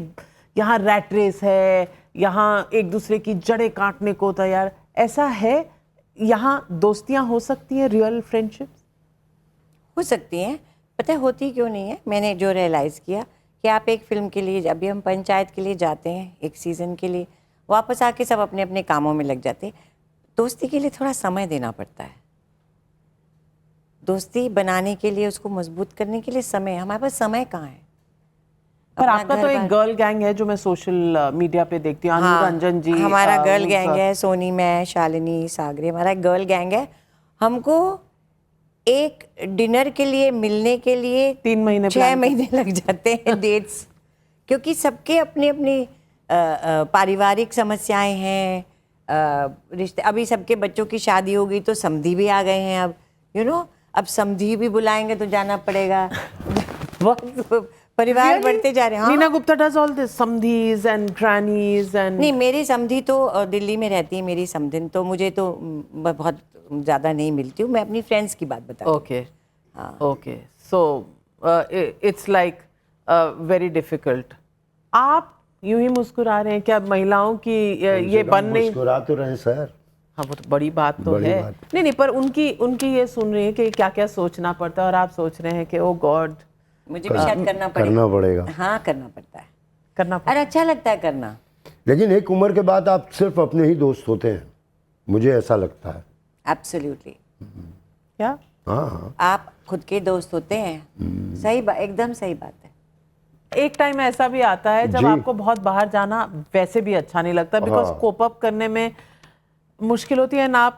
यहाँ रैट रेस है, यहाँ एक दूसरे की जड़ें काटने को तैयार। ऐसा है? यहाँ दोस्तियाँ हो सकती हैं, रियल फ्रेंडशिप्स हो सकती हैं। पता है होती क्यों नहीं है? मैंने जो रियलाइज़ किया कि आप एक फिल्म के लिए, अभी हम पंचायत के लिए जाते हैं एक सीज़न के लिए, वापस आके सब अपने अपने कामों में लग जाते हैं। दोस्ती के लिए थोड़ा समय देना पड़ता है। दोस्ती बनाने के लिए, उसको मजबूत करने के लिए समय, हमारे पास समय कहाँ है? पर आपका तो एक गर्ल गैंग है जो मैं सोशल मीडिया पे देखती हूँ। हाँ, रंजन जी, हमारा गर्ल गैंग है, सोनी, मैं, शालिनी, सागरी, हमारा एक गर्ल गैंग है। हमको एक डिनर के लिए मिलने के लिए 3 महीने 6 महीने लग जाते हैं डेट्स, क्योंकि सबके अपनी अपनी पारिवारिक समस्याएं हैं, रिश्ते। अभी सबके बच्चों की शादी हो गई तो समधी भी आ गए हैं। अब अब समधी भी बुलाएंगे तो जाना पड़ेगा। बहुत परिवार बढ़ते जा रहे हैं। Neena Gupta does all this, समधीज एंड ग्रैनीज एंड। नहीं, मेरी समधी तो दिल्ली में रहती है, मेरी समधिन तो मुझे तो बहुत ज़्यादा नहीं मिलती हूँ। मैं अपनी फ्रेंड्स की बात बता रही हूँ। Okay, so it's like very difficult. आप यूं ही मुस्कुरा रहे हैं, क्या महिलाओं की ये बन नहीं? मुस्कुरा तो रहे सर। हाँ, वो तो बड़ी बात तो बड़ी है। बात। नहीं, पर उनकी ये सुन रही है कि क्या क्या सोचना पड़ता है, और आप सोच रहे हैं कि ओ गॉड, मुझे भी शायद करना पड़ेगा। हाँ, करना पड़ता है, करना पड़ता और अच्छा लगता है करना। लेकिन एक उम्र के बाद आप सिर्फ अपने ही दोस्त होते हैं, मुझे ऐसा लगता है। एब्सोल्युटली। क्या? हाँ, आप खुद के दोस्त होते हैं। सही बात, एकदम सही बात है। एक टाइम ऐसा भी आता है जब आपको बहुत बाहर जाना वैसे भी अच्छा नहीं लगता, बिकॉज कोप अप करने में मुश्किल होती है ना।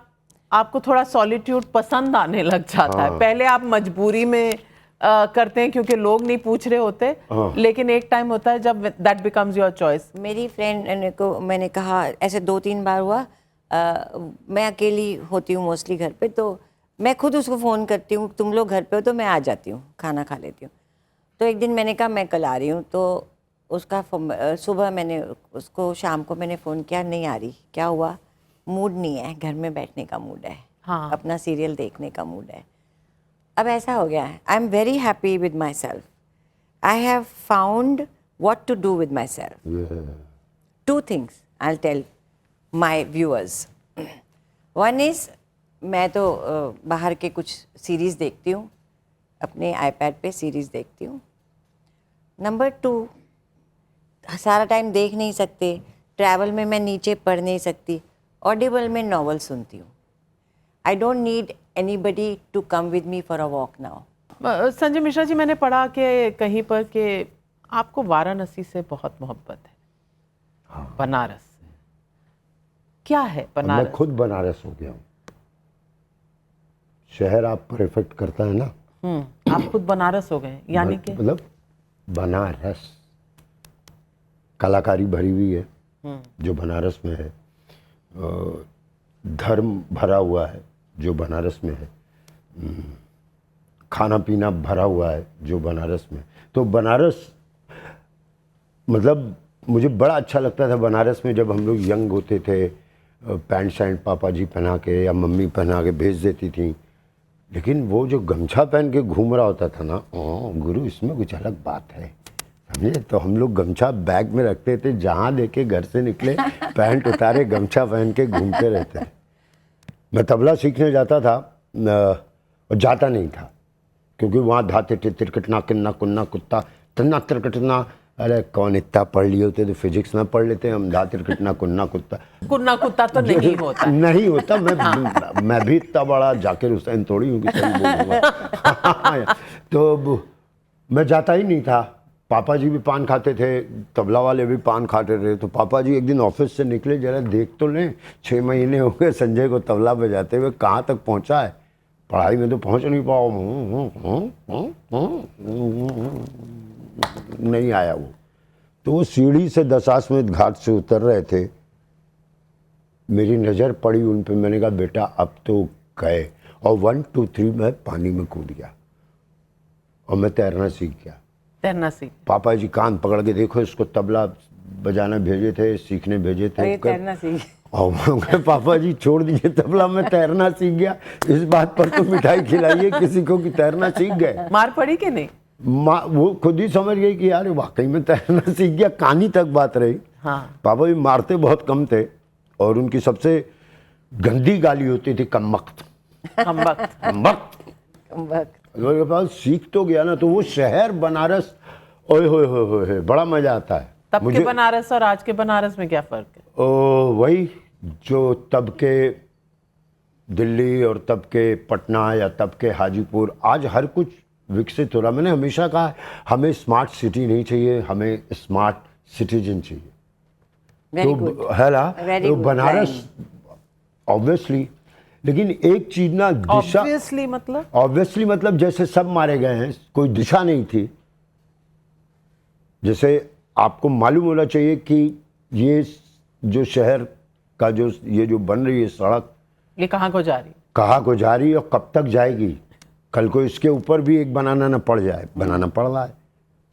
आपको थोड़ा सॉलिट्यूड पसंद आने लग जाता है। पहले आप मजबूरी में करते हैं क्योंकि लोग नहीं पूछ रहे होते, लेकिन एक टाइम होता है जब दैट बिकम्स योर चॉइस। मेरी फ्रेंड को मैंने कहा, ऐसे 2-3 बार हुआ, मैं अकेली होती हूँ मोस्टली घर पे, तो मैं खुद उसको फ़ोन करती हूँ, तुम लोग घर पे हो तो मैं आ जाती हूँ, खाना खा लेती हूँ। तो एक दिन मैंने कहा मैं कल आ रही हूँ, तो उसका सुबह मैंने उसको, शाम को मैंने फ़ोन किया, नहीं आ रही, क्या हुआ? मूड नहीं है, घर में बैठने का मूड है, हाँ। अपना सीरियल देखने का मूड है। अब ऐसा हो गया है, आई am very happy with my self, I have found what to do with myself. Yeah. Two things I'll tell my viewers. One is मैं तो बाहर के कुछ सीरीज़ देखती हूँ, अपने आईपैड पे सीरीज़ देखती हूँ. नंबर 2, सारा टाइम देख नहीं सकते, ट्रैवल में मैं नीचे पढ़ नहीं सकती, ऑडिबल में नॉवल सुनती हूँ. I don't need anybody to come with me for a walk now. Sanjay Mishra ji, मैंने पढ़ा कि कहीं पर कि आपको वाराणसी से बहुत मोहब्बत है. हाँ. बनारस से क्या है? मैं बनारस खुद बनारस हो गया हूँ. शहर आप परफेक्ट करता है ना. आप खुद बनारस हो गए, यानी कि मतलब बनारस कलाकारी भरी हुई है जो बनारस में है, धर्म भरा हुआ है जो बनारस में है, खाना पीना भरा हुआ है जो बनारस में. तो बनारस मतलब मुझे बड़ा अच्छा लगता था बनारस में. जब हम लोग यंग होते थे, पैंट शर्ट पापा जी पहना के या मम्मी पहना के भेज देती थी, लेकिन वो जो गमछा पहन के घूम रहा होता था ना, गुरु इसमें कुछ अलग बात है, समझे. तो हम लोग गमछा बैग में रखते थे, जहाँ देखे घर से निकले पैंट उतारे गमछा पहन के घूमते रहते. मैं तबला सीखने जाता था और जाता नहीं था, क्योंकि वहाँ धाते थे तिरकटना किन्ना कुन्ना कुत्ता तन्ना तिरकटना. अरे कौन इतना पढ़ लिए होते तो फिजिक्स में पढ़ लेते, हम धा तिरकटना कुन्ना कुत्ता. कुन्ना कुत्ता तो नहीं होता है. नहीं होता. मैं भी इतना बड़ा जाकिर हुसैन थोड़ी हूँ कि सही बोलूँगा. तो मैं जाता ही नहीं था. पापा जी भी पान खाते थे, तबला वाले भी पान खाते थे. तो पापा जी एक दिन ऑफिस से निकले, जरा देख तो लें, 6 महीने हो गए संजय को तबला बजाते हुए, कहाँ तक पहुँचा है. पढ़ाई में तो पहुँच नहीं पाओ. नहीं आया वो. तो वो सीढ़ी से दशाश्वमेध घाट से उतर रहे थे, मेरी नज़र पड़ी उन पे. मैंने कहा बेटा अब तो गए. और 1 2 3 मैं पानी में कूद गया और मैं तैरना सीख गया. तैरना सीख. पापा जी कान पकड़ के, देखो इसको तबला बजाना भेजे थे, सीखने भेजे थे. तैरना सीख. और पापा जी छोड़ दीजिए तबला, मैं तैरना सीख गया. इस बात पर तो मिठाई खिलाइए किसी को कि तैरना सीख गए. मार पड़ी कि नहीं? वो खुद ही समझ गई कि यार वाकई में तैरना सीख गया. कहानी तक बात रही. हाँ. पापा जी मारते बहुत कम थे और उनकी सबसे गंदी गाली होती थी कमबख्त. मेरे पास सीख तो गया ना. तो वो शहर बनारस, ओए होए होए होए, बड़ा मजा आता है. तब के बनारस और आज के बनारस में क्या फर्क है? वही जो तब के दिल्ली और तब के पटना या तब के हाजीपुर, आज हर कुछ विकसित हो रहा. मैंने हमेशा कहा हमें स्मार्ट सिटी नहीं चाहिए, हमें स्मार्ट सिटीजन चाहिए. तो है ना, तो बनारस ऑब्वियसली. लेकिन एक चीज ना, दिशा. ऑब्वियसली मतलब जैसे सब मारे गए हैं, कोई दिशा नहीं थी. जैसे आपको मालूम होना चाहिए कि ये जो शहर का जो ये जो बन रही है सड़क, ये कहाँ को जा रही, कहाँ को जा रही है और कब तक जाएगी. कल को इसके ऊपर भी एक बनाना ना पड़ जाए, बनाना पड़ रहा है.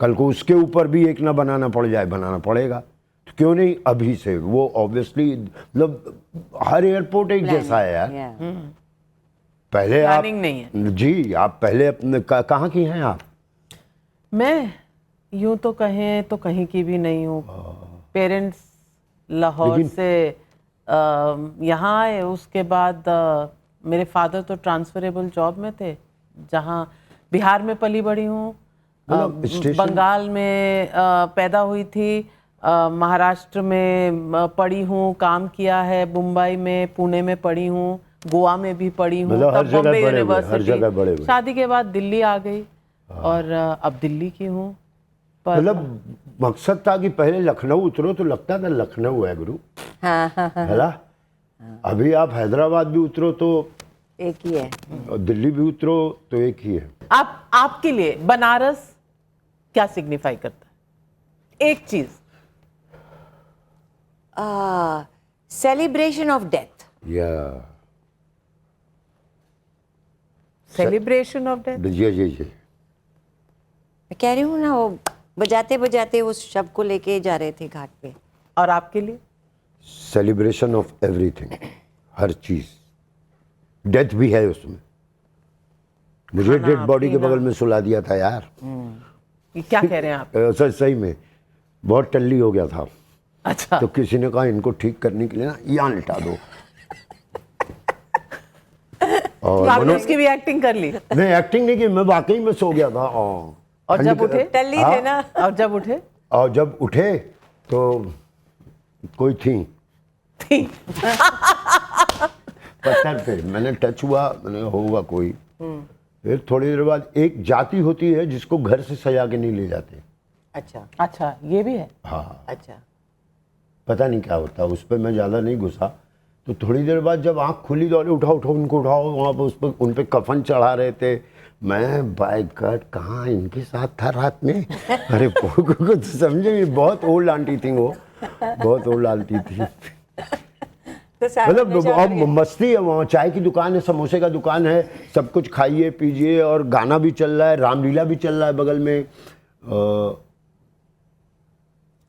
कल को उसके ऊपर भी एक ना बनाना पड़ जाए, बनाना पड़ेगा. तो क्यों नहीं अभी से. वो ऑब्वियसली मतलब हर एयरपोर्ट एक जैसा है यार. पहले आप नहीं है. जी आप पहले अपने कहाँ की हैं आप? मैं यूं तो कहें तो कहीं की भी नहीं हूँ. पेरेंट्स लाहौर से यहाँ आए, उसके बाद मेरे फादर तो ट्रांसफरेबल जॉब में थे. जहाँ बिहार में पली बड़ी हूँ, बंगाल में पैदा हुई थी, महाराष्ट्र में पढ़ी हूँ, काम किया है, मुंबई में, पुणे में पढ़ी हूँ, गोवा में भी पढ़ी हूँ, तब बॉम्बे यूनिवर्सिटी. शादी के बाद दिल्ली आ गई और अब दिल्ली की हूँ. मतलब मकसद था कि पहले लखनऊ उतरो तो लगता था लखनऊ है गुरु, है ना. अभी आप हैदराबाद भी उतरो तो एक ही है, और दिल्ली भी उतरो तो एक ही है. आपके लिए बनारस क्या सिग्निफाई करता है? एक चीज. Celebration of death. या सेलिब्रेशन ऑफ डेथ। ये मैं कह रही हूँ ना, वो बजाते बजाते उस शव को लेके जा रहे थे घाट पे। और आपके लिए? सेलिब्रेशन ऑफ एवरीथिंग, हर चीज। डेथ भी है उसमें। मुझे डेड बॉडी के बगल में सुला दिया था यार। ये क्या कह रहे हैं आप? सही में बहुत टल्ली हो गया था। अच्छा। तो किसी ने कहा इनको ठीक करने के लिए ना यहाँ लिटा दो। तो आपने उसकी भी एक्टिंग कर ली? नहीं, एक्टिंग नहीं की, मैं वाकई में सो गया था। और जब उठे? टल्ली थे ना। और जब उठे? और जब उठे तो कोई थी पत्थर पे, मैंने टच हुआ, मैंने होगा कोई। फिर थोड़ी देर बाद एक जाति होती है जिसको घर से सजा के नहीं ले जाते। अच्छा अच्छा, ये भी है? हाँ, अच्छा। पता नहीं क्या होता, उस पर मैं ज़्यादा नहीं घुसा। तो थोड़ी देर बाद जब आँख खुली तो उठाओ उठाओ उनको उठाओ, वहाँ पर उस पर उन पर कफन चढ़ा रहे थे। मैं बाय गॉड कहाँ इनके साथ था रात में। अरे कुछ समझे, बहुत ओल्ड आंटी थी वो, बहुत ओल्ड आंटी थी। मतलब अब मस्ती है वहाँ, चाय की दुकान है, समोसे का दुकान है, सब कुछ खाइए पीजिए, और गाना भी चल रहा है, रामलीला भी चल रहा है बगल में।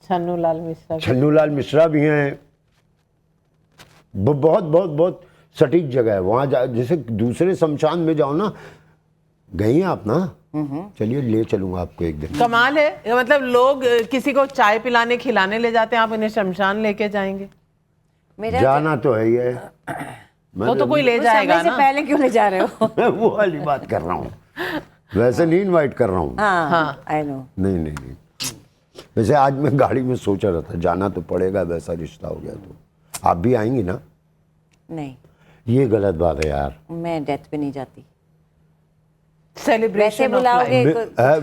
छन्नू लाल मिश्रा भी हैं। बहुत बहुत बहुत सटीक जगह है वहाँ। जैसे दूसरे शमशान में जाओ ना, गई हैं आप ना? चलिए ले चलूंगा आपको एक दिन। कमाल है, मतलब लोग किसी को चाय पिलाने खिलाने ले जाते हैं, आप उन्हें शमशान लेके जाएंगे? मेरा जाना तो है ये। तो कोई ले जाएगा ना? पहले क्यों ले जा रहे हो? मैं वो वाली बात कर रहा हूँ, वैसे नहीं इनवाइट कर रहा हूँ। हाँ, आई नो। नहीं। वैसे आज मैं गाड़ी में सोचा रहा था जाना तो पड़ेगा, वैसा रिश्ता हो गया तो। आप भी आएंगी ना? नहीं, ये गलत बात है यार। मैं डेथ पे नहीं जाती। सेलिब्रेशन वैसे बुलाओगे?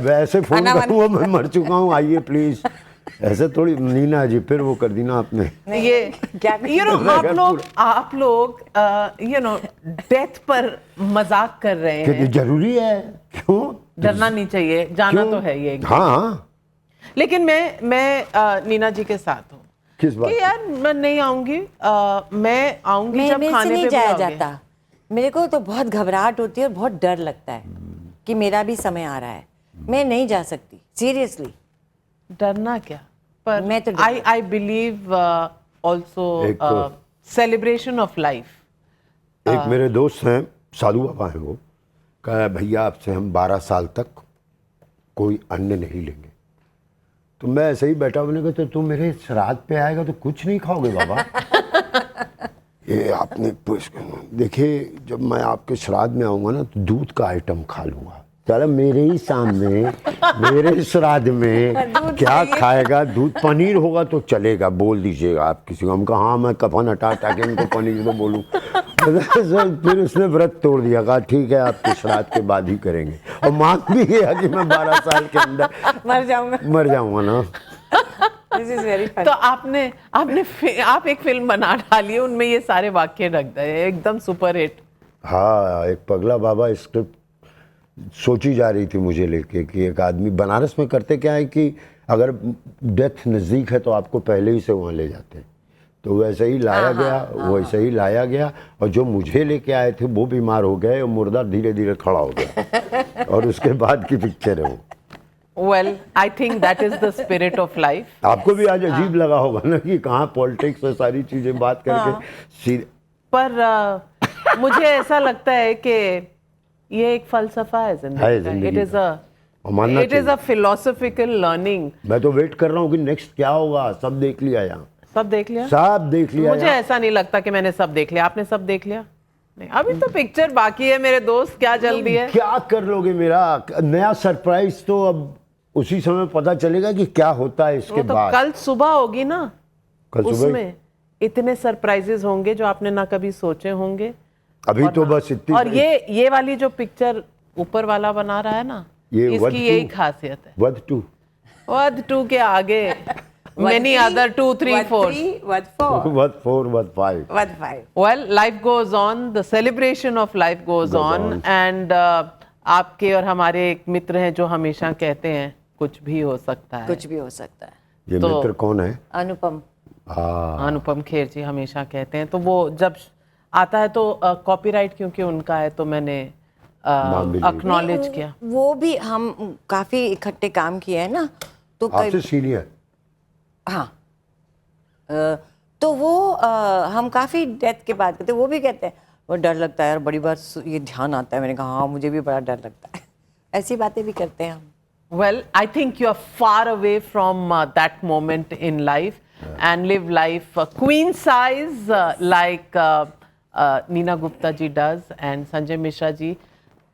वैसे फोन करूँगा, मैं मर चुका हूँ, आइए प्लीज। ऐसे थोड़ी नीना जी, फिर वो कर दी ना आपने। ये क्या आप लोग डेथ पर मजाक कर रहे हैं। कि जरूरी है, क्यों? डरना नहीं चाहिए, जाना तो है ये। हाँ। लेकिन मैं नीना जी के साथ हूँ। किस बात? कि यार मैं नहीं आऊंगी, मैं आऊंगी जब खाने पे नहीं जाया बुलाओगे। जाता। मेरे को तो बहुत घबराहट होती है और बहुत डर लगता है कि मेरा भी समय आ रहा है, मैं नहीं जा सकती। सीरियसली। डरना क्या? पर मैं तो I believe also celebration of life. एक मेरे दोस्त हैं, साधु बाबा हैं, वो कहा भैया आपसे हम 12 साल तक कोई अन्न नहीं लेंगे। तो मैं ऐसे ही बैठा, मैंने कहा तो तू मेरे श्राद्ध पे आएगा तो कुछ नहीं खाओगे बाबा? ये आपने देखिए, जब मैं आपके श्राद्ध में आऊँगा ना तो दूध का आइटम खा लूँगा। चलो मेरे ही सामने मेरे श्राद्ध में क्या खाएगा? दूध, पनीर होगा तो चलेगा, बोल दीजिएगा आप किसी को। हम कहा हाँ, मैं कफन हटा के इनको पनीर तो बोलूँ। फिर उसने व्रत तोड़ दिया, कहा ठीक है आपके श्राद्ध के बाद ही करेंगे। और मांग भी गया कि मैं 12 साल के अंदर मर जाऊंगा ना। This is very funny. तो आप एक फिल्म बना डालिए, उनमें ये सारे वाक्य रख दे, एकदम सुपर हिट। हाँ, एक पगला बाबा स्क्रिप्ट सोची जा रही थी मुझे लेके कि एक आदमी, बनारस में करते क्या है कि अगर डेथ नज़दीक है तो आपको पहले ही से वहाँ ले जाते हैं। तो वैसे ही लाया गया, वैसे ही लाया गया, और जो मुझे लेके आए थे वो बीमार हो गए और मुर्दा धीरे धीरे खड़ा हो गया। और उसके बाद की पिक्चर है वो। Well, I think that is the spirit of life. आपको भी आज अजीब लगा होगा ना कि कहाँ पॉलिटिक्स और सारी चीजें बात करके पर मुझे ऐसा लगता है कि ये एक फलसफा है जिंदगी का। It is a philosophical learning. मैं तो वेट कर रहा हूँ कि नेक्स्ट क्या होगा। सब देख लिया यहाँ। सब देख लिया? सब देख लिया। मुझे ऐसा नहीं लगता कि मैंने सब देख लिया। आपने सब देख लिया? नहीं, अभी तो पिक्चर बाकी है मेरे दोस्त, क्या जल्दी है? क्या कर लोगे? मेरा नया सरप्राइज तो अब उसी समय पता चलेगा कि क्या होता है इसके बाद। कल सुबह होगी ना, कल सुबह उसमें इतने सरप्राइजेस होंगे जो आपने ना कभी सोचे होंगे। अभी तो बस इतनी। और ये वाली जो पिक्चर ऊपर वाला बना रहा है ना, इसकी यही खासियत है। वध 2 के आगे many other 2, 3, 4. What 5. Well, life goes on. The celebration of life goes on. And आपके और हमारे एक मित्र हैं जो हमेशा कहते हैं कुछ भी हो सकता है। कुछ भी हो सकता है। ये मित्र कौन है? अनुपम। अनुपम खेर जी हमेशा कहते हैं। तो वो जब आता है तो कॉपीराइट क्योंकि उनका है, तो मैंने नाम भी नहीं। अक्नॉलेज किया? वो भी हम काफी इकट्ठे काम किए हैं ना, तो आपसे सीनियर? हाँ। तो वो हम काफी डेथ के बात करते, वो भी कहते हैं वो डर लगता है यार, बड़ी बार ये ध्यान आता है। मैंने कहा हाँ मुझे भी बड़ा डर लगता है। ऐसी बातें भी करते हैं हम। Well, I think you are far away from that moment in life and live life queen size like Neena Gupta ji does and Sanjay Mishra ji.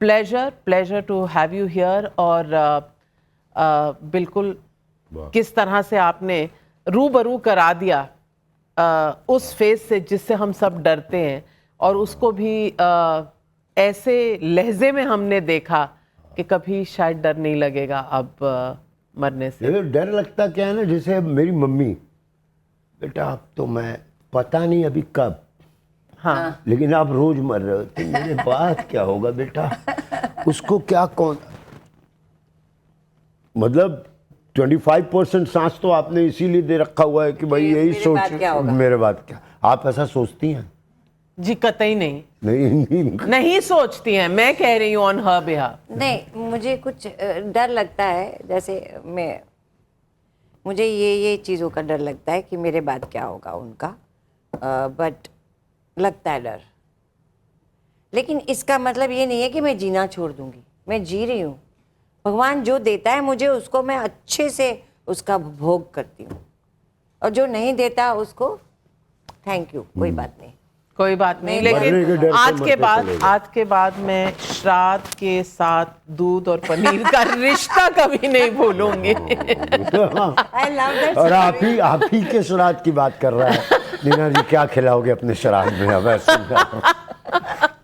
Pleasure to have you here. और बिल्कुल किस तरह से आपने रूबरू करा दिया उस फेज से जिससे हम सब डरते हैं, और उसको भी ऐसे लहजे में हमने देखा कि कभी शायद डर नहीं लगेगा अब मरने से। ये डर लगता क्या है ना, जैसे मेरी मम्मी, बेटा अब तो मैं पता नहीं अभी कब, हाँ, लेकिन आप रोज मर रहे हो तो मेरे बाद क्या होगा बेटा, उसको क्या कौन, मतलब 25% सांस तो आपने इसीलिए दे रखा हुआ है कि भाई यही मेरे बाद क्या सोच होगा? मेरे बाद क्या। आप ऐसा सोचती हैं? जी कतई नहीं, नहीं नहीं सोचती हैं। मैं कह रही हूँ ऑन हर बिहाफ। नहीं, मुझे कुछ डर लगता है, जैसे मुझे ये चीज़ों का डर लगता है कि मेरे बाद क्या होगा उनका, बट लगता है डर। लेकिन इसका मतलब ये नहीं है कि मैं जीना छोड़ दूंगी, मैं जी रही हूँ। भगवान जो देता है मुझे उसको मैं अच्छे से उसका भोग करती हूँ, और जो नहीं देता उसको थैंक यू, कोई बात नहीं। कोई बात नहीं, नहीं, मरने के लेकिन डर से आज के बाद मैं श्राद्ध के साथ दूध और पनीर का रिश्ता कभी नहीं भूलूंगी। I love that. और आप ही के श्राद्ध की बात कर रहा है नीना जी, क्या खिलाओगे अपने श्राद्ध में? अब ऐसा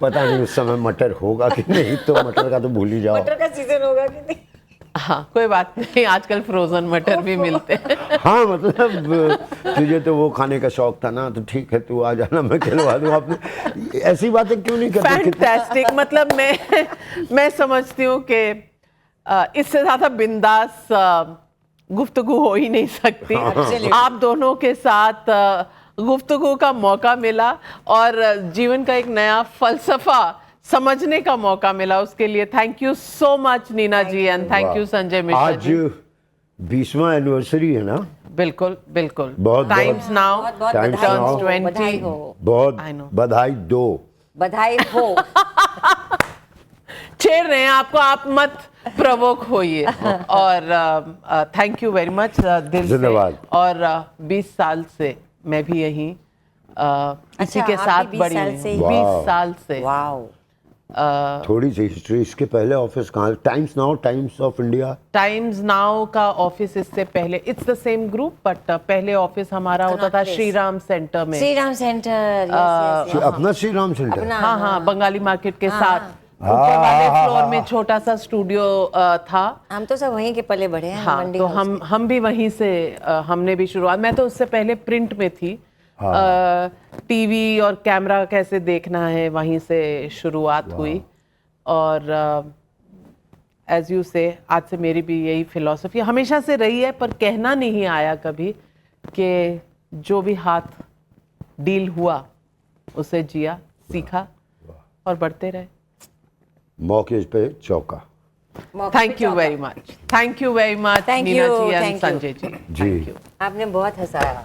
पता नहीं उस समय मटर होगा कि नहीं, तो मटर का तो भूल ही जाओ। मटर का सीजन होगा कि नहीं? हाँ कोई बात नहीं, आजकल फ्रोजन मटर भी मिलते हैं। हाँ मतलब तुझे तो वो खाने का शौक था ना, तो ठीक है तू आ जाना, मैं खिलवा दूँ। आपने ऐसी बातें क्यों नहीं करते? फैंटास्टिक। मतलब मैं समझती हूँ कि इससे ज्यादा बिंदास गुफ्तगू हो ही नहीं सकती। आप दोनों के साथ गुफ्तगू का मौका मिला और जीवन का एक नया फलसफा समझने का मौका मिला, उसके लिए thank you so much Neena ji, and thank you Sanjay Mishra आज जी। 20वां एनिवर्सरी है ना? बिल्कुल बिल्कुल। बहुत टाइम्स नाउ बहुत Times बधाई now। हो, 20। बधाई हो, बहुत I know। बधाई दो। बधाई हो। छेड़ रहे हैं आपको, आप मत प्रवोक होइए। और थैंक यू वेरी मच दिल से। धन्यवाद। और 20 साल से मैं भी यहीं इसी के आप साथ भी 20 बड़ी साल हुई से? हूँ। 20 साल से। वाओ। थोड़ी सी हिस्ट्री, इसके पहले ऑफिस कहाँ? Times now, times of India. Times now का ऑफिस इससे पहले, it's the same group, but पहले ऑफिस हमारा होता था Place। श्री राम सेंटर में। Shri Ram centre, yes yes. अपना श्री राम सेंटर। अपना, हाँ हाँ, बंगाली मार्केट के साथ हाँ, ऊपर वाले हाँ, फ्लोर हाँ, में छोटा सा स्टूडियो था। हम तो सब वहीं के पले बढ़े हैं। हाँ, मंडी तो हाउस हम भी वहीं से हमने भी शुरुआत, मैं तो उससे पहले प्रिंट में थी। टीवी और कैमरा कैसे देखना है, वहीं से शुरुआत हुई। और एज यू से, आज से मेरी भी यही फिलॉसफी हमेशा से रही है, पर कहना नहीं आया कभी कि जो भी हाथ डील हुआ उसे जिया, सीखा और बढ़ते रहे। मौके पे चौका। मौके थैंक पे यू चौका। Very much, thank you very much Thank Neena you, ji and thank you। Sanjay ji. जी। Thank you. आपने बहुत हंसाया।